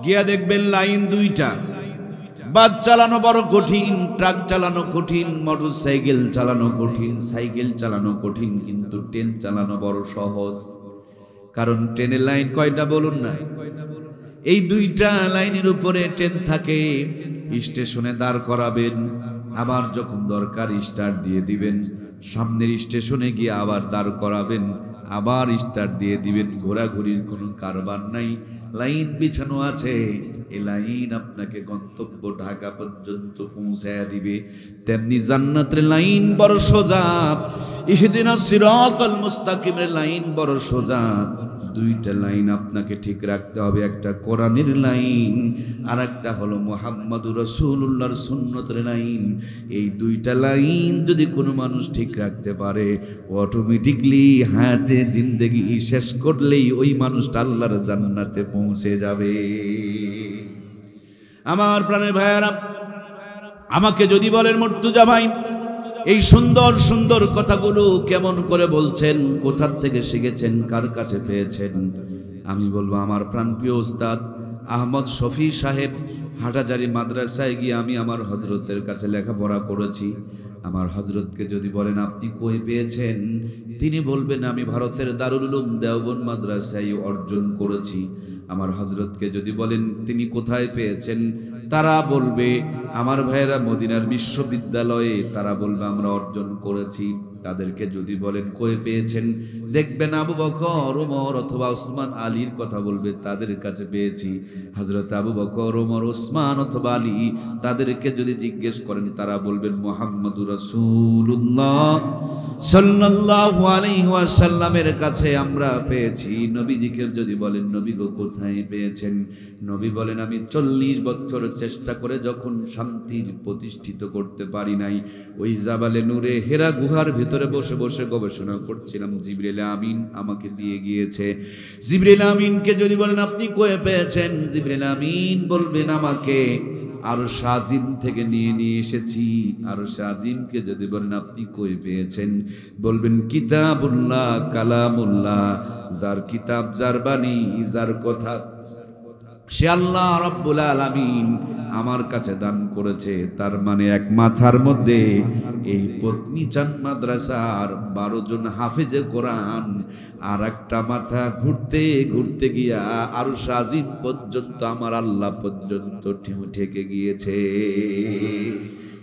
গিয়া দেখবেন লাইন 2টা। বাস চালানো বড় কঠিন, ট্রাক চালানো কঠিন, মোটর সাইকেল চালানো কঠিন, সাইকেল চালানো কঠিন, কিন্তু ট্রেন চালানো বড় সহজ। কারণ ট্রেনের লাইন কয়টা বলুন না? এই 2টা লাইনের উপরে ট্রেন থাকে। স্টেশনে দাঁড় করাবেন, আবার যখন দরকার স্টার্ট দিয়ে দিবেন, সামনের স্টেশনে গিয়ে আবার দাঁড় করাবেন, আবার স্টার্ট দিয়ে দিবেন। ঘোরাঘুরির কোনো কারবার নাই, লাইন বিছানো আছে। এই লাইন আপনাকে গন্তব্য ঢাকা পর্যন্ত পৌঁছায়া দিবে। তেমনি জান্নাতের লাইন বড় সোজা, ইহদিনাস সিরাতাল মুস্তাকিমের লাইন বড় সোজা। 2টা লাইন আপনাকে ঠিক রাখতে হবে, একটা কোরআনের লাইন, আর একটা হলো মুহাম্মাদুর রাসূলুল্লাহর সুন্নতের লাইন। এই 2টা লাইন যদি কোনো মানুষ ঠিক রাখতে পারে, অটোমেটিকলি হায়াতে জিন্দেগি শেষ করলেই ওই মানুষটা আল্লাহর জান্নাতে পৌঁছে যাবে। আমার প্রাণের ভাইয়ারা, আমাকে যদি বলেন মুর্তজা ভাই, এই সুন্দর সুন্দর কথাগুলো কেমন করে বলছেন, কোথা থেকে শিখেছেন, কার কাছে পেয়েছেন, আমি বলবো আমার প্রাণপ্রিয় উস্তাদ আহমদ শফি সাহেব হাটাজারি মাদ্রাসায় গিয়ে আমি আমার হযরতের কাছে লেখাপড়া করেছি। আমার হযরতকে যদি বলেন আপনি কই পেয়েছেন, তিনি বলবেন আমি ভারতের দারুল উলুম দেওবন্দ মাদ্রাসায় অর্জন করেছি। আমার হযরতকে যদি বলেন তিনি কোথায় পেয়েছেন, তারা বলবে আমার ভাইয়েরা মদিনার বিশ্ববিদ্যালয়ে, তারা বলবে আমরা অর্জন করেছি। তাদেরকে যদি বলেন কই পেয়েছেন, দেখবেন আবু বকর, ওমর অথবা ওসমান আলীর কথা বলবে, তাদের কাছে পেয়েছি। হযরত আবু বকর, ওমর, ওসমান অথবা আলী, তাদেরকে যদি জিজ্ঞেস করেন, তারা বলবেন মুহাম্মাদুর রাসূলুল্লাহ সাল্লাল্লাহু আলাইহি ওয়াসাল্লামের কাছে আমরা পেয়েছি। নবীজিকে যদি বলেন নবী গো কোথায় পেয়েছেন, নবী বলেন আমি 40 বছর চেষ্টা করে যখন শান্তির প্রতিষ্ঠিত করতে পারি নাই, ওই জাবালে নূরে হেরা গুহার ভিতরে বসে বসে গবেষণা করছিলাম, জিবরিল আমিন আমাকে দিয়ে গিয়েছে। জিবরিল আমিনকে যদি বলেন আপনি কই পেয়েছেন, জিবরিল আমিন বলবেন আমাকে আরশ আজিম থেকে নিয়ে এসেছি। আরশ আজিমকে যদি বলেন আপনি কই পেয়েছেন, বলবেন কিতাবুল্লাহ কালামুল্লাহ, যার কিতাব, যার বাণী, যার কথা সে আল্লাহ রাব্বুল আলামিন আমার কাছে দান করেছে। তার মানে এক মাথার মধ্যে এই পত্নী চান মাদ্রাসার 12 জন হাফেজে কোরআন, আর একটা মাথা ঘুরতে ঘুরতে গিয়া আরশ আজিম পর্যন্ত আমার আল্লাহ পর্যন্ত ঠেকে গিয়েছে।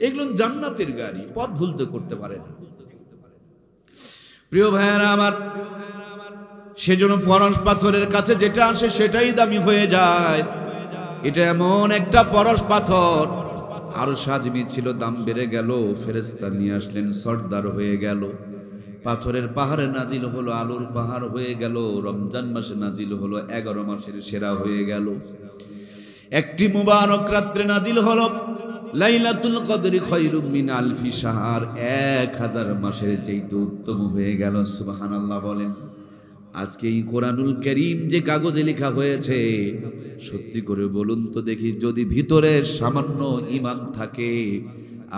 এগুলো জান্নাতের গাড়ি, পথ ভুলতে করতে পারে না। প্রিয় ভাইয়েরা আমার, সেজন্য পরশ পাথরের কাছে যেটা আসে সেটাই দামি হয়ে যায়। এটা এমন একটা পরশ পাথর, আরশ আজিমি ছিল, দাম বেড়ে গেল, ফেরেশতা নিয়ে আসলেন, সর্দার হয়ে গেল। পাথরের পাহাড়ে নাজিল হলো, আলোর পাহাড় হয়ে গেল। রমজান মাসে নাজিল হলো, 11 মাসের সেরা হয়ে গেল। একটি মুবারক রাত্রে নাজিল হলো, লাইলাতুল কদরি খায়রুম মিন আলফি শাহর, 1000 মাসের চাইতে উত্তম হয়ে গেল। সুবহানাল্লাহ বলেন। আজকে এই কোরআনুল কারীম যে কাগজে লেখা হয়েছে, সত্যি করে বলুন তো দেখি, যদি ভিতরে সামান্য ঈমান থাকে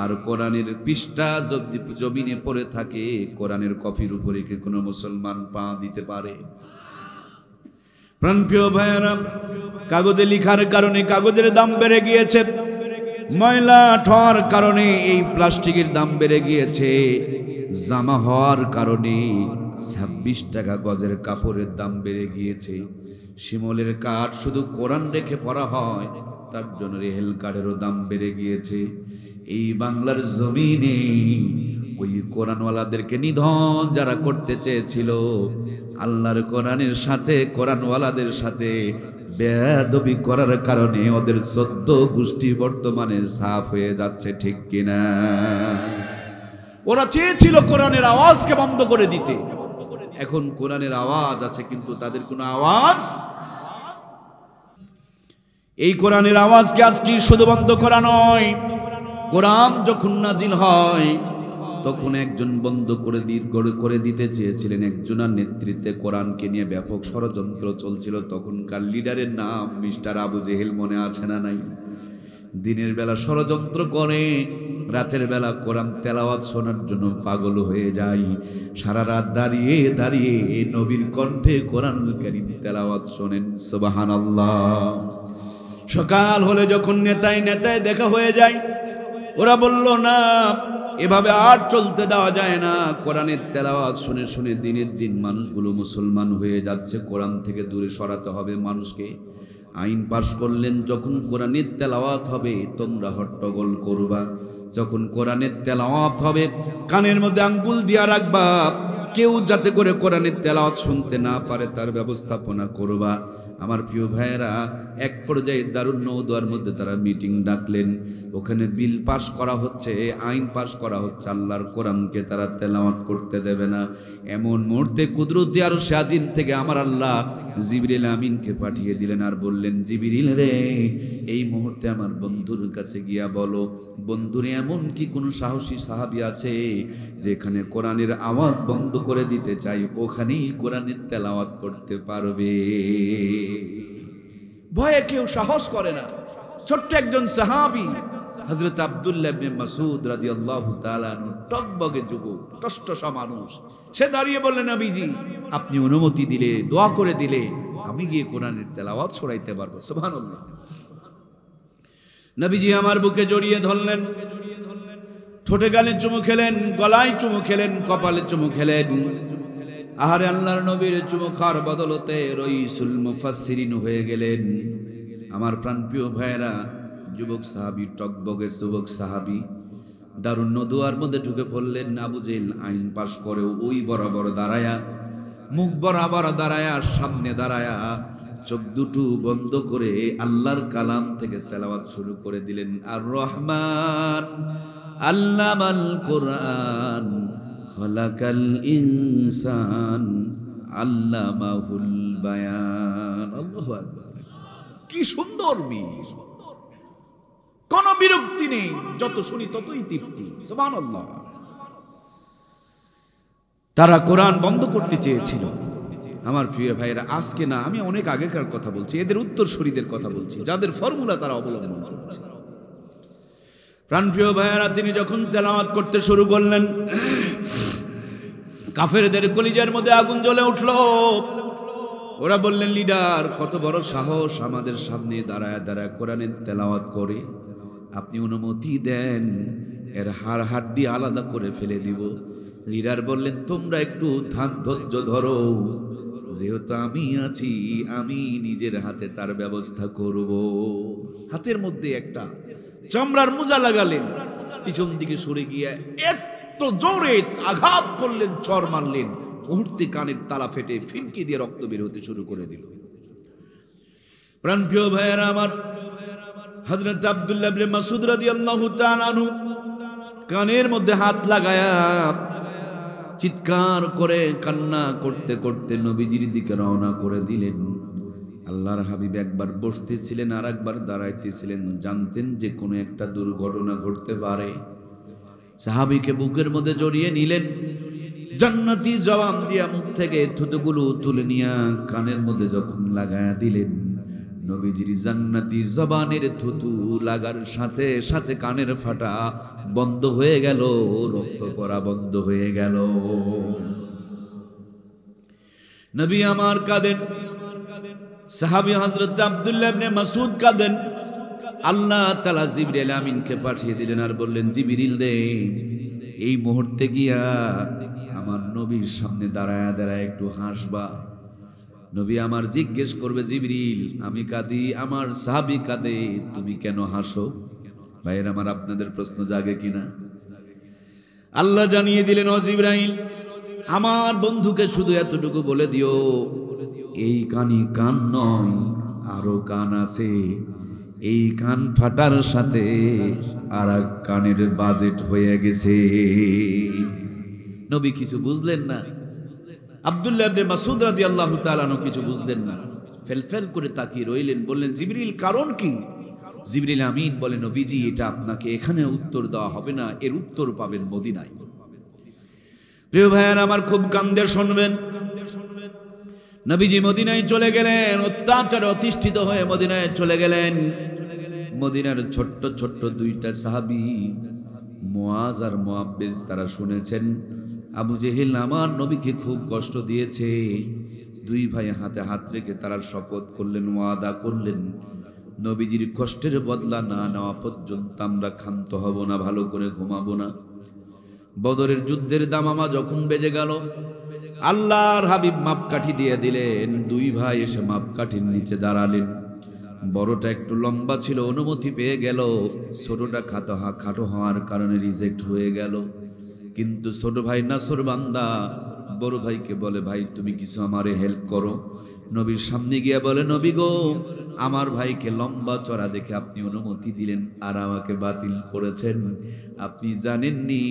আর কোরআনের পৃষ্ঠা যদি জমিনে পড়ে থাকে, কোরআনের কপির উপরে কি কোনো মুসলমান পা দিতে পারে? প্রাণপ্রিয় ভাইয়েরা, কাগজে লেখার কারণে কাগজের দাম বেড়ে গিয়েছে, ময়লা ঠোয়ার কারণে এই প্লাস্টিকের দাম বেড়ে গিয়েছে, জামা হওয়ার কারণে 26 টাকা গজের কাপড়ের দাম বেড়ে গিয়েছে। শিমলের কাঠ শুধু কোরআন রেখে পড়া হয়, তার জন্য রেহেল কাঠেরও দাম বেড়ে গিয়েছে। এই বাংলার জমিনে ওই কোরআনওয়ালাদেরকে নিধন যারা করতে চেয়েছিল, আল্লাহর কোরআনের সাথে কোরআনওয়ালাদের সাথে বেয়াদবি করার কারণে ওদের 14 গোষ্ঠী বর্তমানে সাফ হয়ে যাচ্ছে, ঠিক কিনা? ওরা চেয়েছিল কোরআনের আওয়াজকে বন্ধ করে দিতে, এখন কোরআনের আওয়াজ আছে কিন্তু তাদের কোনো আওয়াজ। এই কোরআনের আওয়াজকে আজকে শুধু বন্ধ করা নয়, কোরআন যখন নাজিল হয় তখন একজন বন্ধ করে দিতে চেয়েছিলেন, একজনের নেতৃত্বে কোরআনকে নিয়ে ব্যাপক ষড়যন্ত্র চলছিল। তখনকার লিডারের নাম মিস্টার আবু জেহেল, মনে আছে না নাই? দিনের বেলা ষড়যন্ত্র করে, রাতের বেলা কোরআন তেলাওয়াত শোনার জন্য পাগল হয়ে যায়। সারা রাত দাঁড়িয়ে দাঁড়িয়ে নবীর কণ্ঠে কোরআনুল কারীম তেলাওয়াত শোনেন। সুবহানাল্লাহ। সকাল হলে যখন নেতায় নেতায় দেখা হয়ে যায়, ওরা বলল না, এভাবে আর চলতে দেওয়া যায় না। কোরআনের তেলাওয়াত শুনে শুনে দিনের দিন মানুষগুলো মুসলমান হয়ে যাচ্ছে, কোরআন থেকে দূরে সরাতে হবে মানুষকে। আইন পাশ করলেন, যখন কোরআনের তেলাওয়াত হবে তোমরা হট্টগোল করবা, যখন কোরআনের তেলাওয়াত হবে কানের মধ্যে আঙ্গুল দিয়া রাখবা, কেউ যাতে করে কোরআনের তেলাওয়াত শুনতে না পারে তার ব্যবস্থাপনা করবা। আমার প্রিয় ভাইয়েরা, এক পর্যায়ে দারুন নওদুয়ার মধ্যে তারা মিটিং ডাকলেন, ওখানে বিল পাস করা হচ্ছে, আইন পাস করা হচ্ছে, আল্লাহর কোরআনকে তারা তেলাওয়াত করতে দেবে না। এমন মুহূর্তে কুদরতি আর শাজিন থেকে আমার আল্লাহ জিবরিল আমিনকে পাঠিয়ে দিলেন আর বললেন, জিবরিল রে, এই মুহূর্তে আমার বন্ধুর কাছে গিয়া বলো, বন্ধুরে এমন কি কোনো সাহসী সাহাবী আছে যেখানে কোরআনের আওয়াজ বন্ধ করে দিতে চাই, ওখানেই কোরআনের তেলাওয়াত করতে পারবে। ভয়ে কেউ সাহস করে না। ছোট্ট একজন সাহাবী হযরত আব্দুল্লাহ ইবনে মাসউদ রাদিয়াল্লাহু তাআলা আনহু, টকবগে যুবক, টসটসা মানুষ, সে দাঁড়িয়ে বললেন, নবীজি আপনি অনুমতি দিলে, দোয়া করে দিলে আমি গিয়ে কোরআনের তেলাওয়াত শোনাইতে পারবো। সুবহানাল্লাহ। নবীজি আমার বুকে জড়িয়ে ধরলেন, ঠোঁটে গালে চুমু খেলেন, গলায় চুমু খেলেন, কপালে চুমু খেলেন। আহারে আল্লাহর নবীর চুমু খাওয়ার বদলতে রইসুল মুফাসসিরিন হয়ে গেলেন। আমার প্রাণপ্রিয় ভাইয়েরা, যুবক সাহাবী, টকবগে যুবক সাহাবী দারুন নওদুয়ার মধ্যে ঢুকে পড়লেন। আবু জেহেল আইন পাশ করেও ওই বরাবর দাঁড়ায়া, মুখ বরাবর দাঁড়ায়া, সামনে দাঁড়ায়া, চোখ দুটো বন্ধ করে আল্লাহর কালাম থেকে তেলাওয়াত শুরু করে দিলেন। আর রহমান আল্লামাল কোরআন খালাকাল ইনসান আল্লামাহুল বায়ান। আল্লাহু আকবার। কি সুন্দর বীজ, কোন বিরক্তি নেই, যত শুনি ততই তৃপ্তি। সুবহানাল্লাহ। তারা কোরআন বন্ধ করতে চেয়েছিল। আমার প্রিয় ভাইয়েরা, আজকে না, আমি অনেক আগেকার কথা বলছি, এদের উত্তরসূরিদের কথা বলছি, যাদের ফর্মুলা তারা অবলম্বন করছে। প্রাণপ্রিয় ভাইয়েরা, তিনি যখন তেলাওয়াত করতে শুরু করলেন, কাফেরদের কলিজার মধ্যে আগুন জ্বলে উঠল। ওরা বললেন, লিডার কত বড় সাহস, আমাদের সামনে দাঁড়ায় দাঁড়ায় কোরআনের তেলাওয়াত করে, আপনি অনুমতি দেন, এর হাড় হাড্ডি আলাদা করে ফেলে দিব। লিডার বললেন, তোমরা একটু ধৈর্য ধরো, যেহেতু আমি আছি, আমি নিজের হাতে তার ব্যবস্থা করব। হাতের মধ্যে একটা চামড়ার মোজা লাগালেন, পিছন দিকে সরে গিয়ে এত জোরে আঘাত করলেন, চর মারলেন, মুহূর্তে কানের তালা ফেটে ফিনকি দিয়ে রক্ত বের হতে শুরু করে দিল। প্রাণপ্রিয় ভাইয়েরা আমার, হযরত আব্দুল্লাহ ইবনে মাসউদ রাদিয়াল্লাহু তাআলা আনহু কানের মধ্যে হাত লাগায়া চিৎকার করে কান্না করতে করতে নবীজির দিকে রওনা করে দিলেন। আল্লাহর হাবিব একবার বসতেছিলেন আর একবার দাঁড়াইতেছিলেন, জানতেন যে কোনো একটা দুর্ঘটনা ঘটতে পারে। সাহাবীকে বুকের মধ্যে জড়িয়ে নিলেন, জান্নাতি জবান দিয়া মুখ থেকে থুতুগুলো তুলে নিয়া কানের মধ্যে যখন লাগায়া দিলেন, নবীজির জান্নাতি জবানের থুতু লাগার সাথে সাথে কানের ফাটা বন্ধ হয়ে গেল, রক্ত পড়া বন্ধ হয়ে গেল। নবী আমার কাঁদেন, সাহাবী হযরত আব্দুল্লাহ ইবনে মাসউদ কাঁদেন। আল্লাহ তাআলা জিবরিল আমিনকে পাঠিয়ে দিলেন আর বললেন, জিবরিল রে, এই মুহূর্তে গিয়া আমার নবীর সামনে দাঁড়ায়া দাঁড়ায় একটু হাসবা। নবী আমার জিজ্ঞেস করবে, জিবরিল আমি কাঁদি, আমার সাহাবী কাঁদে, তুমি কেন হাসো? ভাইয়ের আমার, আপনাদের প্রশ্ন জাগে কিনা? আল্লাহ জানিয়ে দিলেন, ও জিবরাইল, আমার বন্ধুকে শুধু এতটুকু বলে দিও, এই কানই কান নয়, আরো কান আছে। এই কান ফাটার সাথে আর এক কানের বাজেট হয়ে গেছে। নবী কিছু বুঝলেন না, আব্দুল্লাহ ইবনে মাসউদ রাদিয়াল্লাহু তাআলা আনহু কিছু বুঝলেন না, ফেলফেল করে তাকিয়ে রইলেন। বললেন, জিবরিল কারণ কি? জিবরিল আমিন বলেন, নবীজি এটা আপনাকে এখানে উত্তর দেওয়া হবে না, এর উত্তর পাবেন মদিনায়। প্রিয় ভাইয়ার আমার, খুব কান দিয়ে শুনবেন। নবীজি মদিনায় চলে গেলেন, অত্যাচারে অতিষ্ঠিত হয়ে মদিনায় চলে গেলেন। মদিনার ছোট্ট ছোট্ট দুইটা সাহাবী মুআজ আর মুআব্বিজ, তারা শুনেছেন আবু জেহেল আমার নবীকে খুব কষ্ট দিয়েছে। দুই ভাই হাতে হাত রেখে তারা শপথ করলেন, ওয়াদা করলেন, নবীজির কষ্টের বদলা না নেওয়া পর্যন্ত আমরা ক্ষান্ত হব না, ভালো করে ঘুমাবো না। বদরের যুদ্ধের দামামা যখন বেজে গেল, আল্লাহর হাবিব মাপকাঠি দিয়ে দিলেন। দুই ভাই এসে মাপকাঠির নিচে দাঁড়ালেন। বড়টা একটু লম্বা ছিল, অনুমতি পেয়ে গেল। ছোটটা খাটো হওয়ার কারণে রিজেক্ট হয়ে গেল। কিন্তু ছোট ভাই নাসর বান্দা বড় ভাইকে বলে, ভাই তুমি কিছু আমারে হেল্প করো। নবীর সামনে গিয়ে বলে, নবী গো, আমার ভাইকে লম্বা চড়া দেখে আপনি অনুমতি দিলেন আর আমাকে বাতিল করেছেন। আপনি জানেননি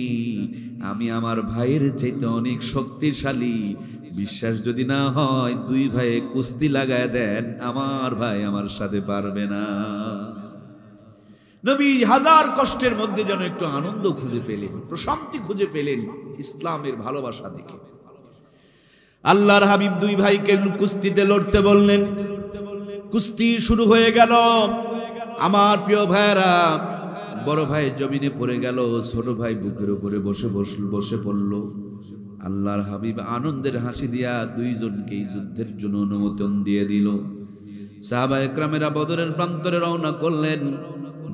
আমি আমার ভাইয়ের চাইতে অনেক শক্তিশালী। বিশ্বাস যদি না হয় দুই ভাইয়ে কুস্তি লাগায় দেন, আমার ভাই আমার সাথে পারবে না। নবী হাজার কষ্টের মধ্যে যেন একটু আনন্দ খুঁজে পেলেন, প্রশান্তি খুঁজে পেলেন ইসলামের ভালোবাসা দেখে। আল্লাহর হাবিব দুই ভাইকে কুস্তিতে লড়তে বললেন। কুস্তি শুরু হয়ে গেল। আমার প্রিয় ভাইরা, বড় ভাই জমিনে পড়ে গেল, ছোট ভাই বুকের উপরে বসে পড়ল। আল্লাহর হাবিব আনন্দের হাসি দিয়া দুইজনকে এই যুদ্ধের জন্য অনুমোদন দিয়ে দিল। সাহাবা একরামেরা বদরের প্রান্তরে রওনা করলেন।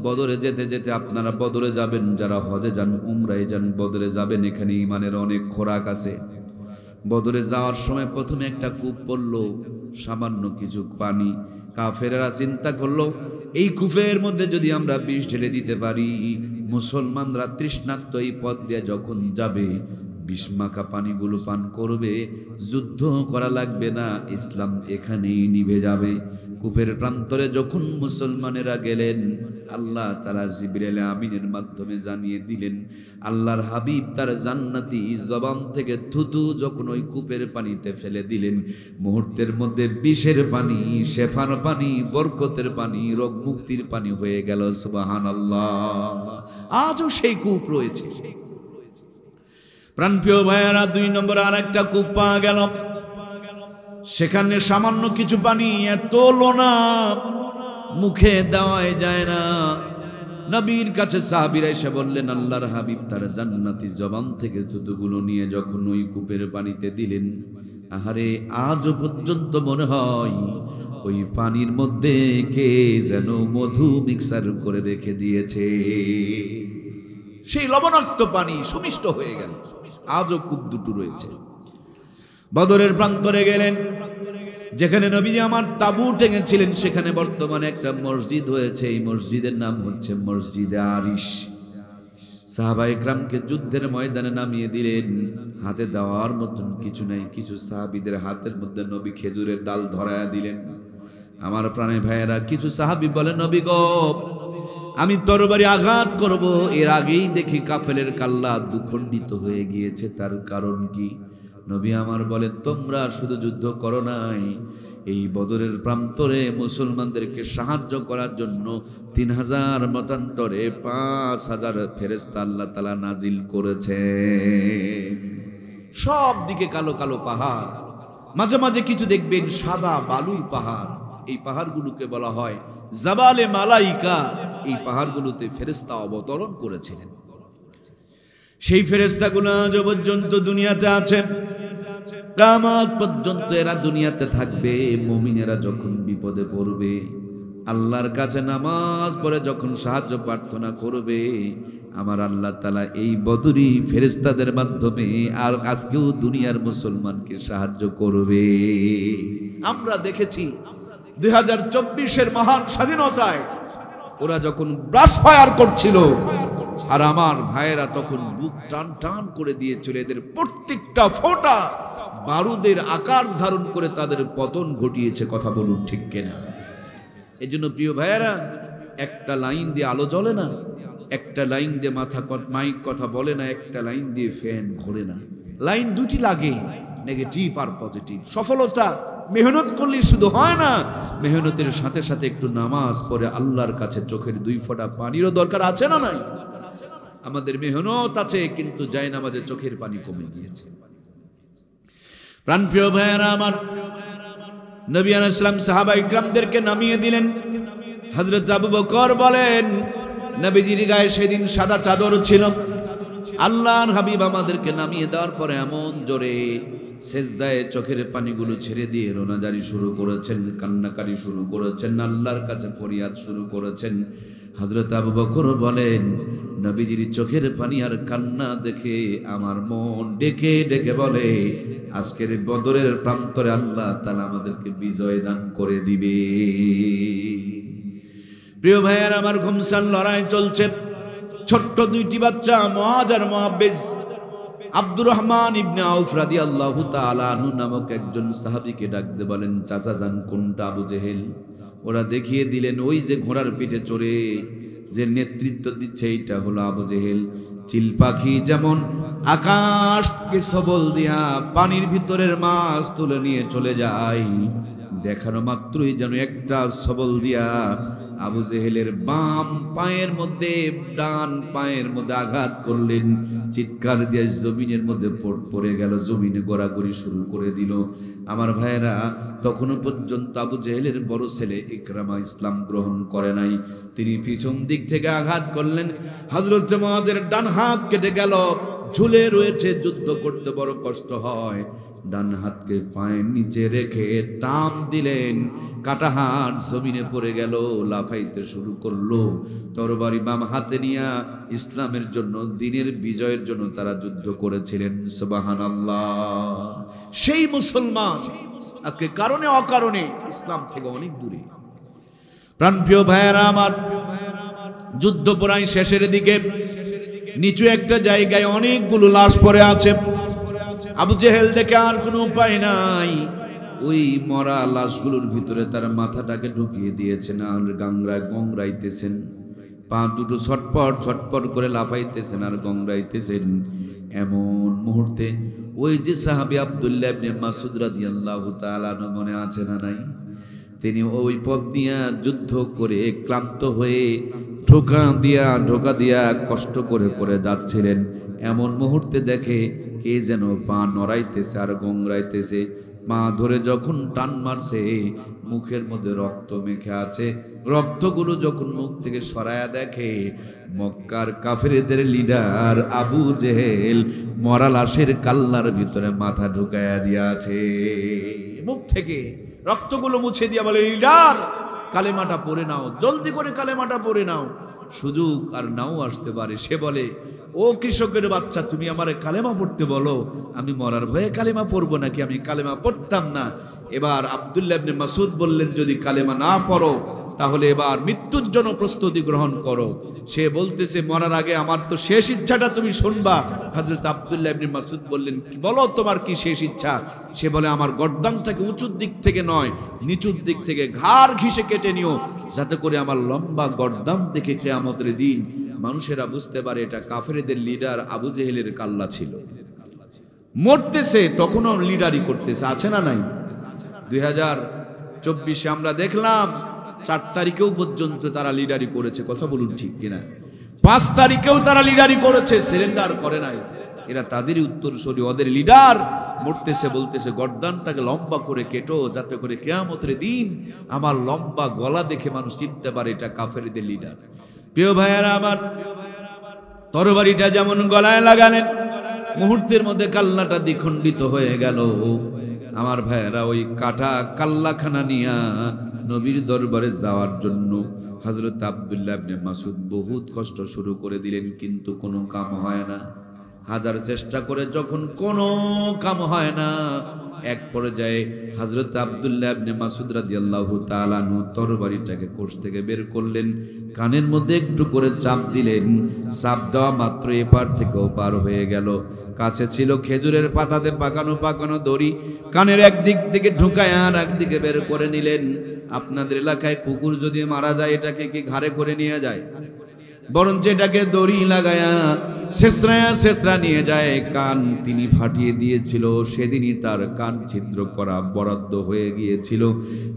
বদরে যেতে যেতে, আপনারা বদরে যাবেন, যারা হজে যান, উমরায় যান, বদরে যাবেন, এখানে ইমানের অনেক খোরাক আছে। বদরে যাওয়ার সময় প্রথমে একটা কূপ পড়ল, সামান্য কিছু পানি। কাফেরেরা চিন্তা করলো, এই কূপের মধ্যে যদি আমরা বিষ ঢেলে দিতে পারি, মুসলমানরা তৃষ্ণার্ত এই পথ দিয়ে যখন যাবে, বিষ-মাখা পানিগুলো পান করবে, যুদ্ধ করা লাগবে না, ইসলাম এখানেই নিভে যাবে। কূপের প্রান্তরে যখন মুসলমানেরা গেলেন, আল্লাহ তাআলা জিবরিল আমিনের মাধ্যমে জানিয়ে দিলেন, আল্লাহর হাবিব তার জান্নাতি জবান থেকে থুতু যখন ওই কূপের পানিতে ফেলে দিলেন, মুহূর্তের মধ্যে বিষের পানি, শেফার পানি, বরকতের পানি, রোগ মুক্তির পানি হয়ে গেল। সুবহানাল্লাহ। আজও সেই কূপ রয়েছে। প্রাণপ্রিয় ভাইয়েরা, 2 নম্বরে আর একটা কূপ পাওয়া গেল। সেখানে সামান্য কিছু পানি, এত লোনা, মুখে দেওয়াই যায় না। নবীর কাছে সাহাবীরা এসে বললেন, আল্লাহর হাবিব তার জান্নাতি জবান থেকে থুতুগুলো নিয়ে যখন ওই কূপের পানিতে দিলেন, আহারে আজও পর্যন্ত মনে হয় ওই পানির মধ্যে কে যেন মধু মিক্সার করে রেখে দিয়েছে। সেই লবণাক্ত পানি সুমিষ্ট হয়ে গেল। আজও কূপ দুটো রয়েছে। বদরের প্রান্তরে গেলেন, যেখানে নবীজি আমার তাবু টেঙেছিলেন, সেখানে বর্তমানে একটা মসজিদ হয়েছে। এই মসজিদের নাম হচ্ছে মসজিদে আরিশ। সাহাবা ইকরামকে যুদ্ধের ময়দানে নামিয়ে দিলেন। হাতে দেওয়ার মতন কিছু নাই। কিছু সাহাবীদের হাতের মধ্যে নবী খেজুরের ডাল ধরায়া দিলেন। আমার প্রাণের ভাইয়েরা, কিছু সাহাবী বলেন, নবী গো, আমি তরবারি আঘাত করব, এর আগেই দেখি কাফেলের কাল্লা দুখণ্ডিত হয়ে গিয়েছে, তার কারণ কি? নবী আমার বলেন, তোমরা শুধু যুদ্ধ করো নাই, এই বদরের প্রান্তরে মুসলমানদেরকে সাহায্য করার জন্য 3000 মতান্তরে 5000 ফেরেশতা আল্লাহ তাআলা নাজিল করেছে। সব দিকে কালো কালো পাহাড়, মাঝে মাঝে কিছু দেখবেন সাদা বালুর পাহাড়। এই পাহাড়গুলোকে বলা হয় জাবালে মালাইকা। এই পাহাড়গুলোতে ফেরেশতা অবতরণ করেছিলেন। সেই ফেরেশতাগুলো আজ পর্যন্ত দুনিয়াতে আছে, কিয়ামত পর্যন্ত এরা দুনিয়াতে থাকবে। মুমিনেরা যখন বিপদে পড়বে, আল্লাহর কাছে নামাজ পড়ে যখন সাহায্য প্রার্থনা করবে, আমার আল্লাহ তাআলা এই বদরি ফেরেশতাদের মাধ্যমে আর আজকেও দুনিয়ার মুসলমানকে সাহায্য করবে। আমরা দেখেছি 2024-এর মহান স্বাধীনতায় ওরা যখন ব্রাশ ফায়ার করছিল, আর আমার ভাইয়েরা তখন বুক টান টান করে দিয়েছিল। এদের প্রত্যেকটা ফোঁটা বারুদের আকার ধারণ করে তাদের পতন ঘটিয়েছে। কথা বলুন ঠিক কিনা? এই জন্য প্রিয় ভাইয়েরা, একটা লাইন দিয়ে আলো জ্বলে না, একটা লাইন দিয়ে মাইক কথা বলে না, একটা লাইন দিয়ে ফ্যান ঘোরে না। লাইন দুটি লাগে, নেগেটিভ আর পজিটিভ। সফলতা মেহনত করলে শুধু হয় না, মেহনতের সাথে সাথে একটু নামাজ পড়ে আল্লাহর কাছে চোখের 2 ফোঁটা পানিরও দরকার আছে না নাই? আমাদের মেহনত আছে, কিন্তু যায় নামাজে চোখের পানি কমে গিয়েছে। প্রাণপ্রিয় ভাইয়েরা আমার, নবী আলাইহিস সালাম সাহাবা ইকরামদেরকে নামিয়ে দিলেন। হযরত আবু বকর বলেন, নবীজির গায়ে সেদিন সাদা চাদর ছিল। আল্লাহর হাবিব আমাদেরকে নামিয়ে দেওয়ার পরে এমন জোরে সেজদায় চোখের পানিগুলো ছেড়ে দিয়ে রোনাজারি শুরু করেছেন, কান্নাকারি শুরু করেছেন, আল্লাহর কাছে ফরিয়াদ শুরু করেছেন। হযরত আবু বকর বলেন, নবীজির চোখের পানি আর কান্না দেখে আমার মন ডেকে ডেকে বলে, আজকের বদরের প্রান্তরে আল্লাহ তাআলা আমাদেরকে বিজয় দান করে দিবে। প্রিয় ভাইয়ের আমার, ঘুমসান লড়াই চলছে। ছোট্ট 2টি বাচ্চা মুআজ আর মুআব্বিজ, আব্দুর রহমান ইবনে আউফ রাদিয়াল্লাহু তাআলা আনহু নামক একজন সাহাবীকে ডাক দিয়ে বলেন, চাচা যান কোনটা? আবু জেহেল। ওরা দেখিয়ে দিলেন, ওই যে ঘোড়ার পিঠে চড়ে যে নেতৃত্ব দিচ্ছে, এইটা হলো আবু জেহেল। চিল পাখি যেমন আকাশকে সবল দিয়া পানির ভিতরের মাছ তুলে নিয়ে চলে যায়, দেখানো মাত্রই যেন একটা সবল দিয়া আবু জেহেলের বাম পায়ের মধ্যে ডান পায়ের মধ্যে আঘাত করলেন। চিৎকার দিয়ে জমিনের মধ্যে পড়ে গেল, জমিনে গড়াগড়ি শুরু করে দিল। আমার ভাইয়েরা, তখনও পর্যন্ত আবু জেহেলের বড় ছেলে ইকরামা ইসলাম গ্রহণ করে নাই। তিনি পিছন দিক থেকে আঘাত করলেন, হযরত মুআজের ডান হাত কেটে গেল, ঝুলে রয়েছে। যুদ্ধ করতে বড় কষ্ট হয়। ডান হাতকে পায়ের নিচে রেখে টান দিলেন, কাটা হাত জমিনে পড়ে গেল, লাফাইতে শুরু করলো। তরবারি বাম হাতে নিয়ে ইসলামের জন্য, দ্বীনের বিজয়ের জন্য তারা যুদ্ধ করেছিলেন। সুবহানাল্লাহ। সেই মুসলমান আজকে কারণে অকারণে ইসলাম থেকে অনেক দূরে। প্রাণপ্রিয় ভাইয়েরা আমার, যুদ্ধ প্রায় শেষের দিকে। নিচু একটা জায়গায় অনেকগুলো লাশ পড়ে আছে। আবু জেহেল দেখে আর কোনো উপায় নাই, ওই মরা লাশগুলোর ভিতরে তার মাথাটাকে ঢুকিয়ে দিয়েছেন আর গংরাইতেছেন। পা দুটো ছটপট ছটপট করে লাফাইতেছেন আর গংরাইতেছেন। এমন মুহূর্তে ওই যে সাহাবী আব্দুল্লাহ ইবনে মাসউদ রাদিয়াল্লাহু তাআলা মনে আছে না নাই? তিনি ওই পথ দিয়া যুদ্ধ করে ক্লান্ত হয়ে ঢোকা দিয়া কষ্ট করে করে যাচ্ছিলেন। এমন মুহূর্তে দেখে কে যেন পা নড়াইতেছে আর গংরাইতেছে। পা ধরে যখন টান মারছে, মুখের মধ্যে রক্ত মেখে আছে। রক্তগুলো যখন মুখ থেকে সরায়া দেখে, মক্কার কাফেরদের লিডার আবু জেহেল মরা লাশের কাল্লার ভিতরে মাথা ঢুকায়া দিয়াছে। মুখ থেকে রক্তগুলো মুছে দিয়া বলে, লিডার কালেমাটা পড়ে নাও, জলদি করে কালেমাটা পড়ে নাও, সুযোগ আর নাও আসতে পারে। সে বলে, ও কৃষকের বাচ্চা, তুমি আমারে কালেমা পড়তে বলো, আমি মরার ভয়ে কালেমা পড়বো নাকি? আমি কালেমা পড়তাম না। এবার আব্দুল্লাহ ইবনে মাসউদ বললেন, যদি কালেমা না পড়ো তাহলে এবার মৃত্যুর জন্য প্রস্তুতি গ্রহণ করো। সে বলতেছে, মরার আগে আমার তো শেষ ইচ্ছাটা তুমি শুনবা। হযরত আব্দুল্লাহ ইবনে মাসউদ বললেন, বলো তোমার কি শেষ ইচ্ছা? সে বলে, আমার গর্দানটাকে উঁচুর দিক থেকে নয়, নিচুর দিক থেকে ঘাড় ঘিসে কেটে নিও, যাতে করে আমার লম্বা গর্দান দেখে কিয়ামতের দিন মানুষেরা বুঝতে পারে এটা কাফেরদের লিডার আবু জেহেলের কাল্লা ছিল। মরতেছে তখনও লিডারি করতেছে, আছে না নাই? 2024 আমরা দেখলাম 4 তারিখেও পর্যন্ত তারা লিডারি করেছে, কথা বলুন ঠিক কিনা? 5 তারিখেও তারা লিডারি করেছে, সিলিন্ডার করে নাই। এরা তাদেরই উত্তরসূরি, ওদের লিডার মরতেছে, বলতেছে গর্দানটাকে লম্বা করে কেটো, যাতে করে কিয়ামতের দিন আমার লম্বা গলা দেখে মানুষ চিনতে পারে এটা কাফেরদের লিডার। প্রিয় ভাইয়েরা আমার, তরবারিটা যেমন গলায় লাগালেন, মুহূর্তের মধ্যে কাল্লাটা দ্বিখণ্ডিত হয়ে গেল। আমার ভাইয়েরা ওই কাটা কাল্লাখানা নিয়া নবীর দরবারে যাওয়ার জন্য হযরত আব্দুল্লাহ ইবনে মাসউদ বহুত কষ্ট শুরু করে দিলেন, কিন্তু কোনো কাম হয় না। হাজার চেষ্টা করে যখন কোনো কাম হয় না, এক পর্যায়ে হযরত আব্দুল্লাহ ইবনে মাসউদ রাদিয়াল্লাহু তাআলা আনহু তরবারিটাকে কোষ থেকে বের করলেন, কানের মধ্যে একটু করে চাপ দিলেন, চাপ দেওয়া মাত্র এপার থেকে ওপার হয়ে গেল। কাছে ছিল খেজুরের পাতাতে পাকানো পাকানো দড়ি, কানের একদিক থেকে ঢুকায় আর একদিকে বের করে নিলেন। আপনাদের এলাকায় কুকুর যদি মারা যায় এটাকে কি ঘাড়ে করে নিয়ে যায়? বরঞ্চ এটাকে দড়ি লাগায়া শেষরা নিয়ে যায়। কান তিনি ফাটিয়ে দিয়েছিল, সেদিনই তার কান ছিদ্র করা বরাদ্দ হয়ে গিয়েছিল।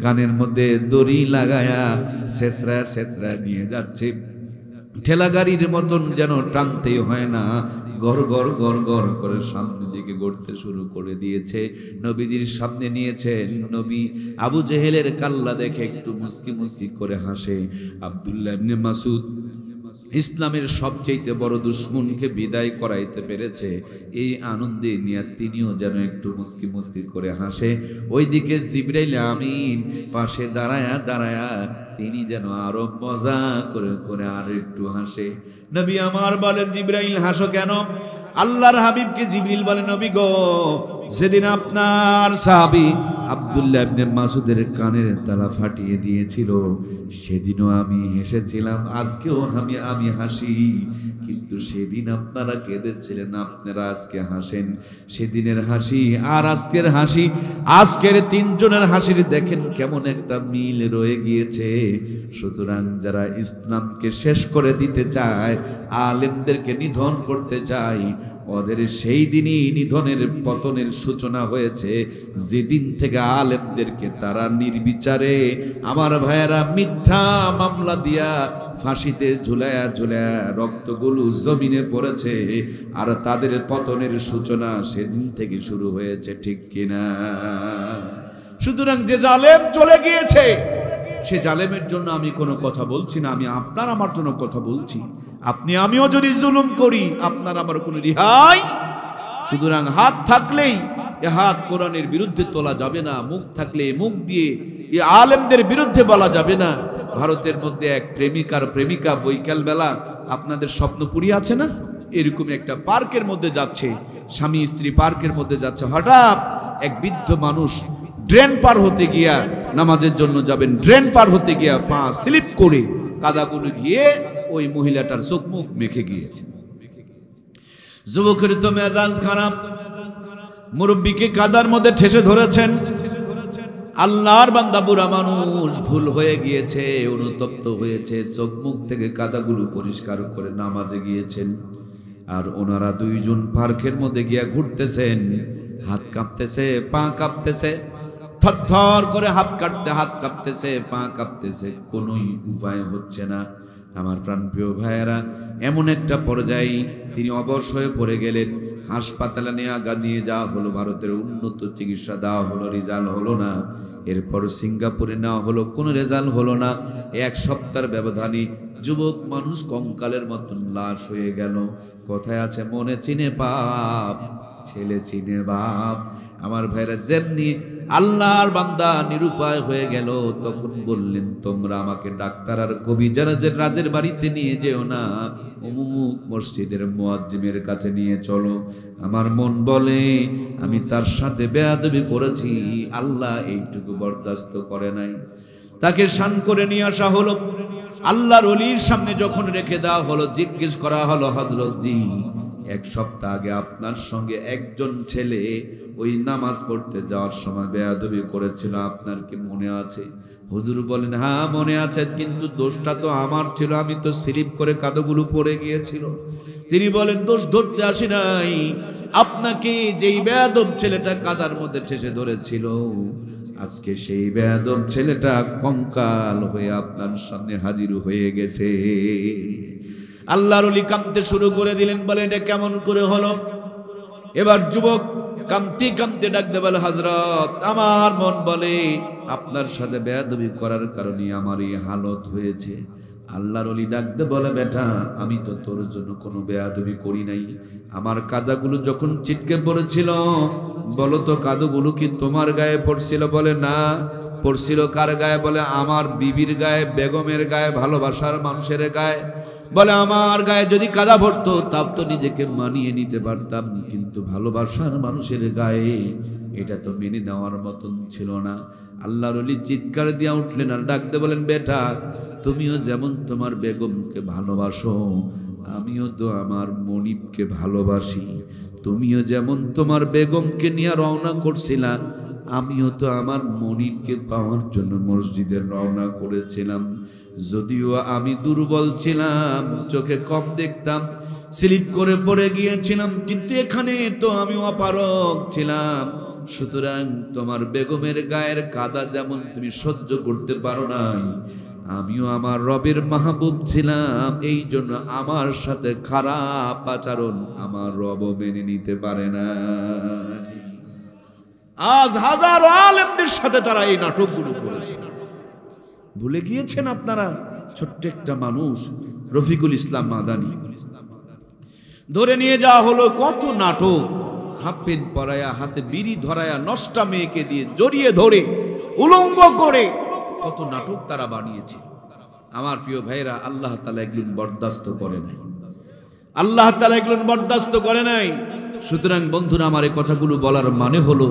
কানের মধ্যে দড়ি লাগায়া শেষরা নিয়ে যাচ্ছে, ঠেলা গাড়ির মতন যেন টানতেই হয় না, গড় গড় গড় গড় করে সামনের দিকে গড়তে শুরু করে দিয়েছে। নবীজির সামনে নিয়েছেন, নবী আবু জেহেলের কাল্লা দেখে একটু মুস্কি মুস্কি করে হাসে। আব্দুল্লাহ ইবনে মাসউদ ইসলামের সবচেয়ে বড় দুশমনকে বিদায় করাইতে পেরেছে, এই আনন্দে নিয়ে তিনিও যেন একটু মুস্কি মুস্কি করে হাসে। ওইদিকে জিবরাইল আমিন পাশে দাঁড়ায়া তিনি যেন আরো মজা করে করে আর একটু হাসে। নবী আমার বলেন, জিবরাইল হাসো কেন? আল্লাহর হাবিবকে জিবরিল বলে, নবী গো, যেদিন আপনার সাহাবী আব্দুল্লাহ ইবনে মাসউদের কানের তালা ফাটিয়ে দিয়েছিল, সেদিনও আমি হেসেছিলাম, আজকেও আমি হাসি। কিন্তু সেদিন আপনারা কেঁদেছিলেন, আপনারা আজকে হাসেন। সেদিনের হাসি আর আজকের হাসি, আজকের তিনজনের হাসির দেখেন কেমন একটা মিল রয়ে গিয়েছে। সুতরাং যারা ইসলামকে শেষ করে দিতে চায়, আলেমদেরকে নিধন করতে চায়, ওদের সেই দিনই নিধনের পতনের সূচনা হয়েছে, যেদিন থেকে আলেমদেরকে তারা নির্বিচারে আমার ভাইয়েরা মিথ্যা মামলা দিয়া ফাঁসিতে ঝুলায়া রক্তগুলো জমিনে পড়েছে, আর তাদের পতনের সূচনা সেদিন থেকে শুরু হয়েছে, ঠিক কিনা? সুতরাং যে জালেম চলে গিয়েছে, সে জালেমের জন্য আমি কোনো কথা বলছি না, আমি আপনার আমার জন্য কথা বলছি। আপনি আমিও যদি জুলুম করি, আপনার আমার কোনো রিহাই। সুতরাং হাত থাকলেই এ হাত কোরআনের বিরুদ্ধে তোলা যাবে না, মুখ থাকলে মুখ দিয়ে এ আলেমদের বিরুদ্ধে বলা যাবে না। ভারতের মধ্যে এক প্রেমিকা বৈকাল বেলা, আপনাদের স্বপ্নপুরী আছে না, এরকম একটা পার্কের মধ্যে যাচ্ছে, স্বামী স্ত্রী পার্কের মধ্যে যাচ্ছে, হঠাৎ এক বৃদ্ধ মানুষ ড্রেন পার হতে গিয়া, নামাজের জন্য যাবেন, ড্রেন পার হতে গিয়া পা স্লিপ করে কাদাগুলো গিয়ে ওই মহিলাটার চোখ মুখ মেখে গিয়েছে। যুবকের তো মেজাজ খারাপ, মুরব্বীকে কাদার মধ্যে ঠেসে ধরেছেন। আল্লাহর বান্দা বুড়া মানুষ, ভুল হয়ে গিয়েছে, অনুতপ্ত হয়েছে, চোখ মুখ থেকে কাদাগুলো পরিষ্কার করে নামাজে গিয়েছেন। আর ওনারা দুইজন পার্কের মধ্যে গিয়া ঘুরতেছেন, হাত কাঁপতেছে, পা কাঁপতেছে, থরথর করে হাত কাঁপতেছে, পা কাঁপতেছে, কোনোই উপায় হচ্ছে না। আমার প্রাণপ্রিয় ভাইয়েরা, এমন একটা পর্যায়ে তিনি অবশ হয়ে পড়ে গেলেন। হাসপাতালে নিয়ে যাওয়া হলো, ভারতের উন্নত চিকিৎসা দেওয়া হলো, রেজাল্ট হলো না। এরপর সিঙ্গাপুরে নেওয়া হলো, কোনো রেজাল্ট হলো না। এক সপ্তাহের ব্যবধানে যুবক মানুষ কঙ্কালের মতন লাশ হয়ে গেল। কথায় আছে, মনে চিনে পাপ, ছেলে চিনে বাপ। আমার ভাইরা, যেমনি আল্লাহর বান্দা নিরুপায় হয়ে গেল, তখন বললেন, তোমরা আমাকে ডাক্তার আর কবিরাজের বাড়িতে নিয়ে যেও না, অমুক মসজিদের মুয়াজ্জিমের কাছে নিয়ে চলো। আমার মন বলে আমি তার সাথে বেয়াদবি করেছি, আল্লাহ এইটুকু বরদাস্ত করে নাই। তাকে শান করে নিয়ে আসা হলো, আল্লাহর ওলির সামনে যখন রেখে দেওয়া হলো, জিজ্ঞেস করা হলো, হযরত জি, এক সপ্তাহ আগে আপনার সঙ্গে একজন ছেলে ওই নামাজ পড়তে যাওয়ার সময় বেয়াদবি করেছিল, আপনার কি মনে আছে? হুজুর বলেন, হ্যাঁ মনে আছে, কিন্তু দোষটা তো আমার ছিল, আমি তো স্লিপ করে কাদগুলো পড়ে গিয়েছিল। তিনি বলেন, দোষ ধরতে আসি নাই, আপনাকে যেই বেয়াদব ছেলেটা কাদার মধ্যে ঠেসে ধরেছিল, আজকে সেই বেয়াদব ছেলেটা কঙ্কাল হয়ে আপনার সামনে হাজির হয়ে গেছে। আল্লাহর ওলি কাঁদতে শুরু করে দিলেন, বলে এটা কেমন করে হলো? এবার যুবক কাঁদতে কাঁদতে ডাকতে বলে, হযরত আমার মন বলে আপনার সাথে বেয়াদবি করার কারণে আমার এই হালত হয়েছে। আল্লাহর ওলি ডাকতে বলে, বেটা আমি তো তোর জন্য কোনো বেয়াদবি করি নাই। আমার কাদাগুলো যখন ছিটকে পড়েছিল, বলো তো কাদাগুলো কি তোমার গায়ে পড়ছিল? বলে না। পড়ছিল কার গায়ে? বলে আমার বিবির গায়ে, বেগমের গায়ে, ভালোবাসার মানুষের গায়ে। বলে আমার গায়ে যদি কাদা পড়তো তাও তো নিজেকে মানিয়ে নিতে পারতাম, কিন্তু ভালোবাসার মানুষের গায়ে এটা তো মেনে নেওয়ার মতন ছিল না। আল্লাহর ওলি চিৎকার দিয়া উঠলেন আর ডাকতে বলেন, বেটা তুমিও যেমন তোমার বেগমকে ভালোবাসো, আমিও তো আমার মনিবকে ভালোবাসি। তুমিও যেমন তোমার বেগমকে নিয়ে রওনা করছিলাম, আমিও তো আমার মনিবকে পাওয়ার জন্য মসজিদে রওনা করেছিলাম। যদিও আমি দুর্বল ছিলাম, চোখে কম দেখতাম, স্লিপ করে পড়ে গিয়েছিলাম, কিন্তু এখানে তো আমি অপারগ ছিলাম। সুতরাং তোমার বেগমের গায়ের কাদা যেমন তুমি সহ্য করতে পারো নাই, আমিও আমার রবের মাহবুব ছিলাম, এই জন্য আমার সাথে খারাপ আচরণ আমার রব মেনে নিতে পারে না। আজ হাজারো আলেমদের সাথে তারা এই নাটকগুলো করেছে। ভুলে গিয়েছেন আপনারা? ছোট্ট একটা মানুষ রফিকুল ইসলাম মাদানী ধরে নিয়ে যাওয়া হলো, কত নাটক, হাফ প্যান্ট পরায়া, হাতে বিড়ি ধরায়া, নষ্টা মেয়েকে দিয়ে জড়িয়ে ধরে উলঙ্গ করে কত নাটক তারা বানিয়েছে। আমার প্রিয় ভাইরা, আল্লাহ তাআলা এগুলো বরদাস্ত করে নাই, আল্লাহ তাআলা এগুলো বরদাস্ত করে নাই। সুতরাং বন্ধুরা, আমার এই কথাগুলো বলার মানে হলো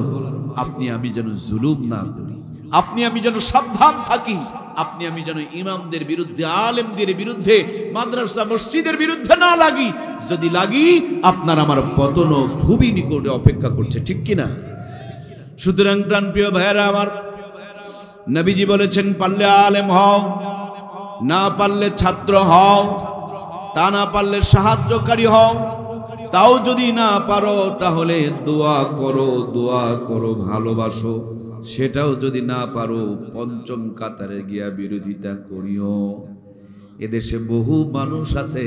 আপনি আমি যেন জুলুম না করি, আপনি আমি যেন সাবধান থাকি, আপনি আমি যেন ইমামদের বিরুদ্ধে, আলেমদের বিরুদ্ধে, মাদ্রাসা মসজিদের বিরুদ্ধে না লাগি। যদি লাগি আপনার আমার পতন খুবই নিকটে অপেক্ষা করছে, ঠিক কিনা? সুতরাং প্রাণপ্রিয় ভাইয়েরা আমার, নবীজি বলেছেন পারলে আলেম হও, না পারলে ছাত্র হও, তা না পারলে সাহায্যকারী হও, তাও যদি না পারো তাহলে দোয়া করো, দোয়া করো, ভালোবাসো, সেটাও যদি না পারো পঞ্চম কাতারে গিয়া বিরোধিতা করিও। এদেশে বহু মানুষ আছে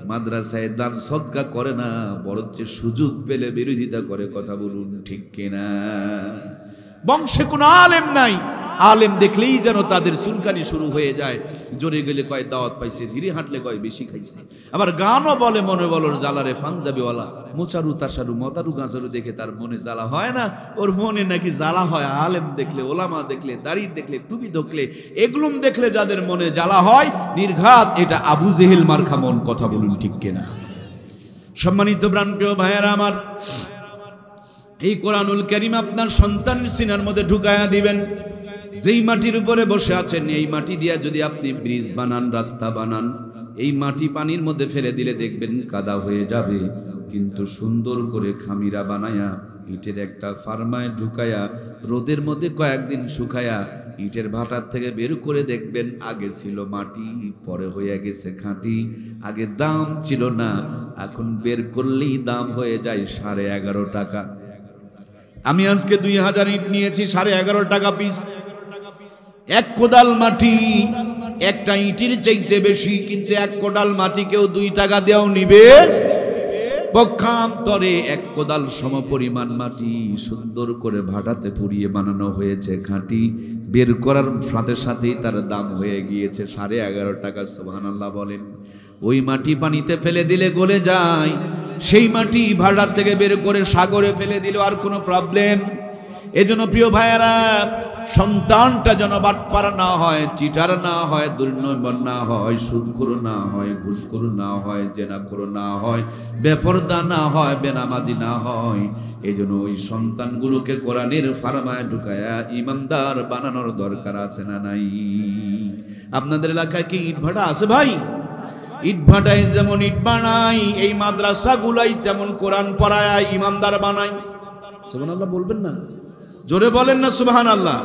মাদ্রাসায় দান সদকা করে না, বরঞ্চ সুযোগ পেলে বিরোধিতা করে। কথা বলুন ঠিক কিনা? বংশে কোনো আলেম নাই, আলেম দেখলেই যেন তাদের চুলকানি শুরু হয়ে যায়। জোরে গেলে কয় দাওয়াত পাইছে, ধীরে হাঁটলে কয় বেশি খাইছে। আবার গানও বলে মনে বলর জ্বালারে পাঞ্জাবিওয়ালা, মোচারু তাসারু মদারু গাঁজারু দেখে তার মনে জ্বালা হয় না, ওর মনে নাকি জ্বালা হয় আলেম দেখলে, ওলামা দেখলে, দাড়ি দেখলে, টুপি দেখলে, এগুলো দেখলে যাদের মনে জ্বালা হয়, নির্ঘাত এটা আবু জেহেল মার্কা মন। কথা বলুন ঠিক কিনা? সম্মানিত প্রাণপ্রিয় ভাইয়েরা আমার, এই কোরআনুল কারীম আপনার সন্তানের সিনার মধ্যে ঢুকায়া দিবেন। যেই মাটির উপরে বসে আছেন, এই মাটি দিয়া যদি আপনি ব্রিজ বানান, রাস্তা বানান, এই মাটি পানির মধ্যে ফেলে দিলে দেখবেন কাদা হয়ে যাবে। কিন্তু সুন্দর করে খামিরা বানায়া, ইটের একটা ফার্মায় ঢুকায়া, রোদের মধ্যে কয়েকদিন শুকায়া, ইটের ভাটার থেকে বের করে দেখবেন আগে ছিল মাটি, পরে হয়ে গেছে খাঁটি। আগে দাম ছিল না, এখন বের করলেই দাম হয়ে যায় 11.5 টাকা। আমি আজকে 2000 ইট নিয়েছি 11.5 টাকা পিস। এক কোদাল মাটি একটা ইটের চাইতে বেশি, কিন্তু এক কোদাল মাটি কেউ 2 টাকা দেওয়াও নিবে। পক্ষান্তরে এক কোদাল সমপরিমাণ মাটি সুন্দর করে ভাটাতে পুড়িয়ে বানানো হয়েছে খাঁটি, বের করার সাথে সাথেই তার দাম হয়ে গিয়েছে 11.5 টাকা। সুবহানাল্লাহ বলেন। ওই মাটি পানিতে ফেলে দিলে গলে যায়, সেই মাটি ভাটার থেকে বের করে সাগরে ফেলে দিল, আর কোনো প্রবলেম। এজন্য প্রিয় ভাইয়েরা, সন্তানটা যেন বাটপার না হয়, চিটার না হয়, দুর্নয়র না হয়, সুদখোর না হয়, ঘুষখোর না হয়, জেনাখোর না হয়, বেপরদা না হয়, বেনামাজি না হয়। এজন্য ওই সন্তানগুলোকে কোরআনের ফার্মায় ঢুকায়া ইমানদার বানানোর দরকার আছে না নাই? আপনাদের এলাকায় কি ইট ভাটা আছে ভাই? ইট ভাটায় যেমন ইট বানাই, এই মাদ্রাসাগুলাই তেমন কোরআন পড়ায় ইমানদার বানাই। সুবহানাল্লাহ বলবেন না? জোরে বলেন না সুবহানাল্লাহ।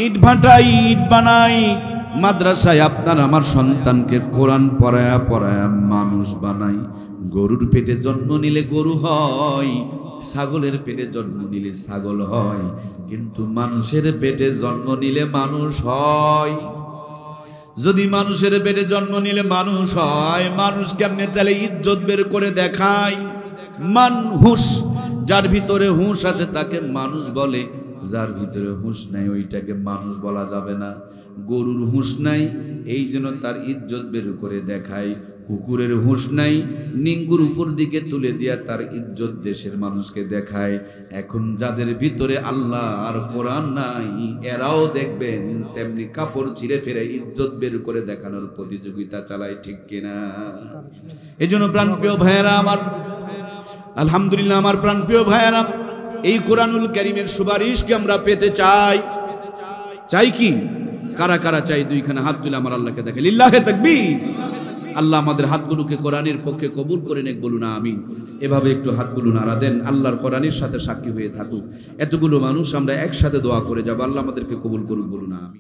ইট ভাটাই ইট বানাই, মাদ্রাসায় আপনার আমার সন্তানকে কোরআন পড়ায়া পড়ায়া মানুষ বানাই। গরুর পেটে জন্ম নিলে গরু হয়, ছাগলের পেটে জন্ম নিলে ছাগল হয়, কিন্তু মানুষের পেটে জন্ম নিলে মানুষ হয়। যদি মানুষের পেটে জন্ম নিলে মানুষ হয়, মানুষ কেমনে তাহলে ইজ্জত বের করে দেখায়? মানহুস, যার ভিতরে হুঁশ আছে তাকে মানুষ বলে, যার ভিতরে হুঁশ নাই ওইটাকে মানুষ বলা যাবে না। গরুর হুঁশ নাই, এই জন্য তার ইজ্জত বের করে দেখায়। কুকুরের হুঁশ নাই, নিঙ্গুর উপর দিকে তুলে দিয়া তার ইজ্জত দেশের মানুষকে দেখায়। এখন যাদের ভিতরে আল্লাহ আর কোরআন নাই, এরাও দেখবেন তেমনি কাপড় ছিঁড়ে ফেরে ইজ্জত বের করে দেখানোর প্রতিযোগিতা চালায়, ঠিক কিনা? এই জন্য প্রাণপ্রিয় ভাইয়েরা আমার, আলহামদুলিল্লাহ আমার প্রাণপ্রিয় ভাইয়েরা, এই কোরআনুল কারীমের সুপারিশকে আমরা পেতে চাই। চাই কি? কারা কারা চাই? দুইখানে হাত তুলে আমার আল্লাহকে দেখে লিল্লাহে তাকবীর। আল্লাহ আমাদের হাতগুলোকে কোরআনের পক্ষে কবুল করে নেক, বলুন আমিন। এভাবে একটু হাতগুলো নাড়া দেন, আল্লাহর কোরআনের সাথে সাক্ষী হয়ে থাকুক। এতগুলো মানুষ আমরা একসাথে দোয়া করে যাব, আল্লাহ আমাদেরকে কবুল করুক, বলুন আমিন।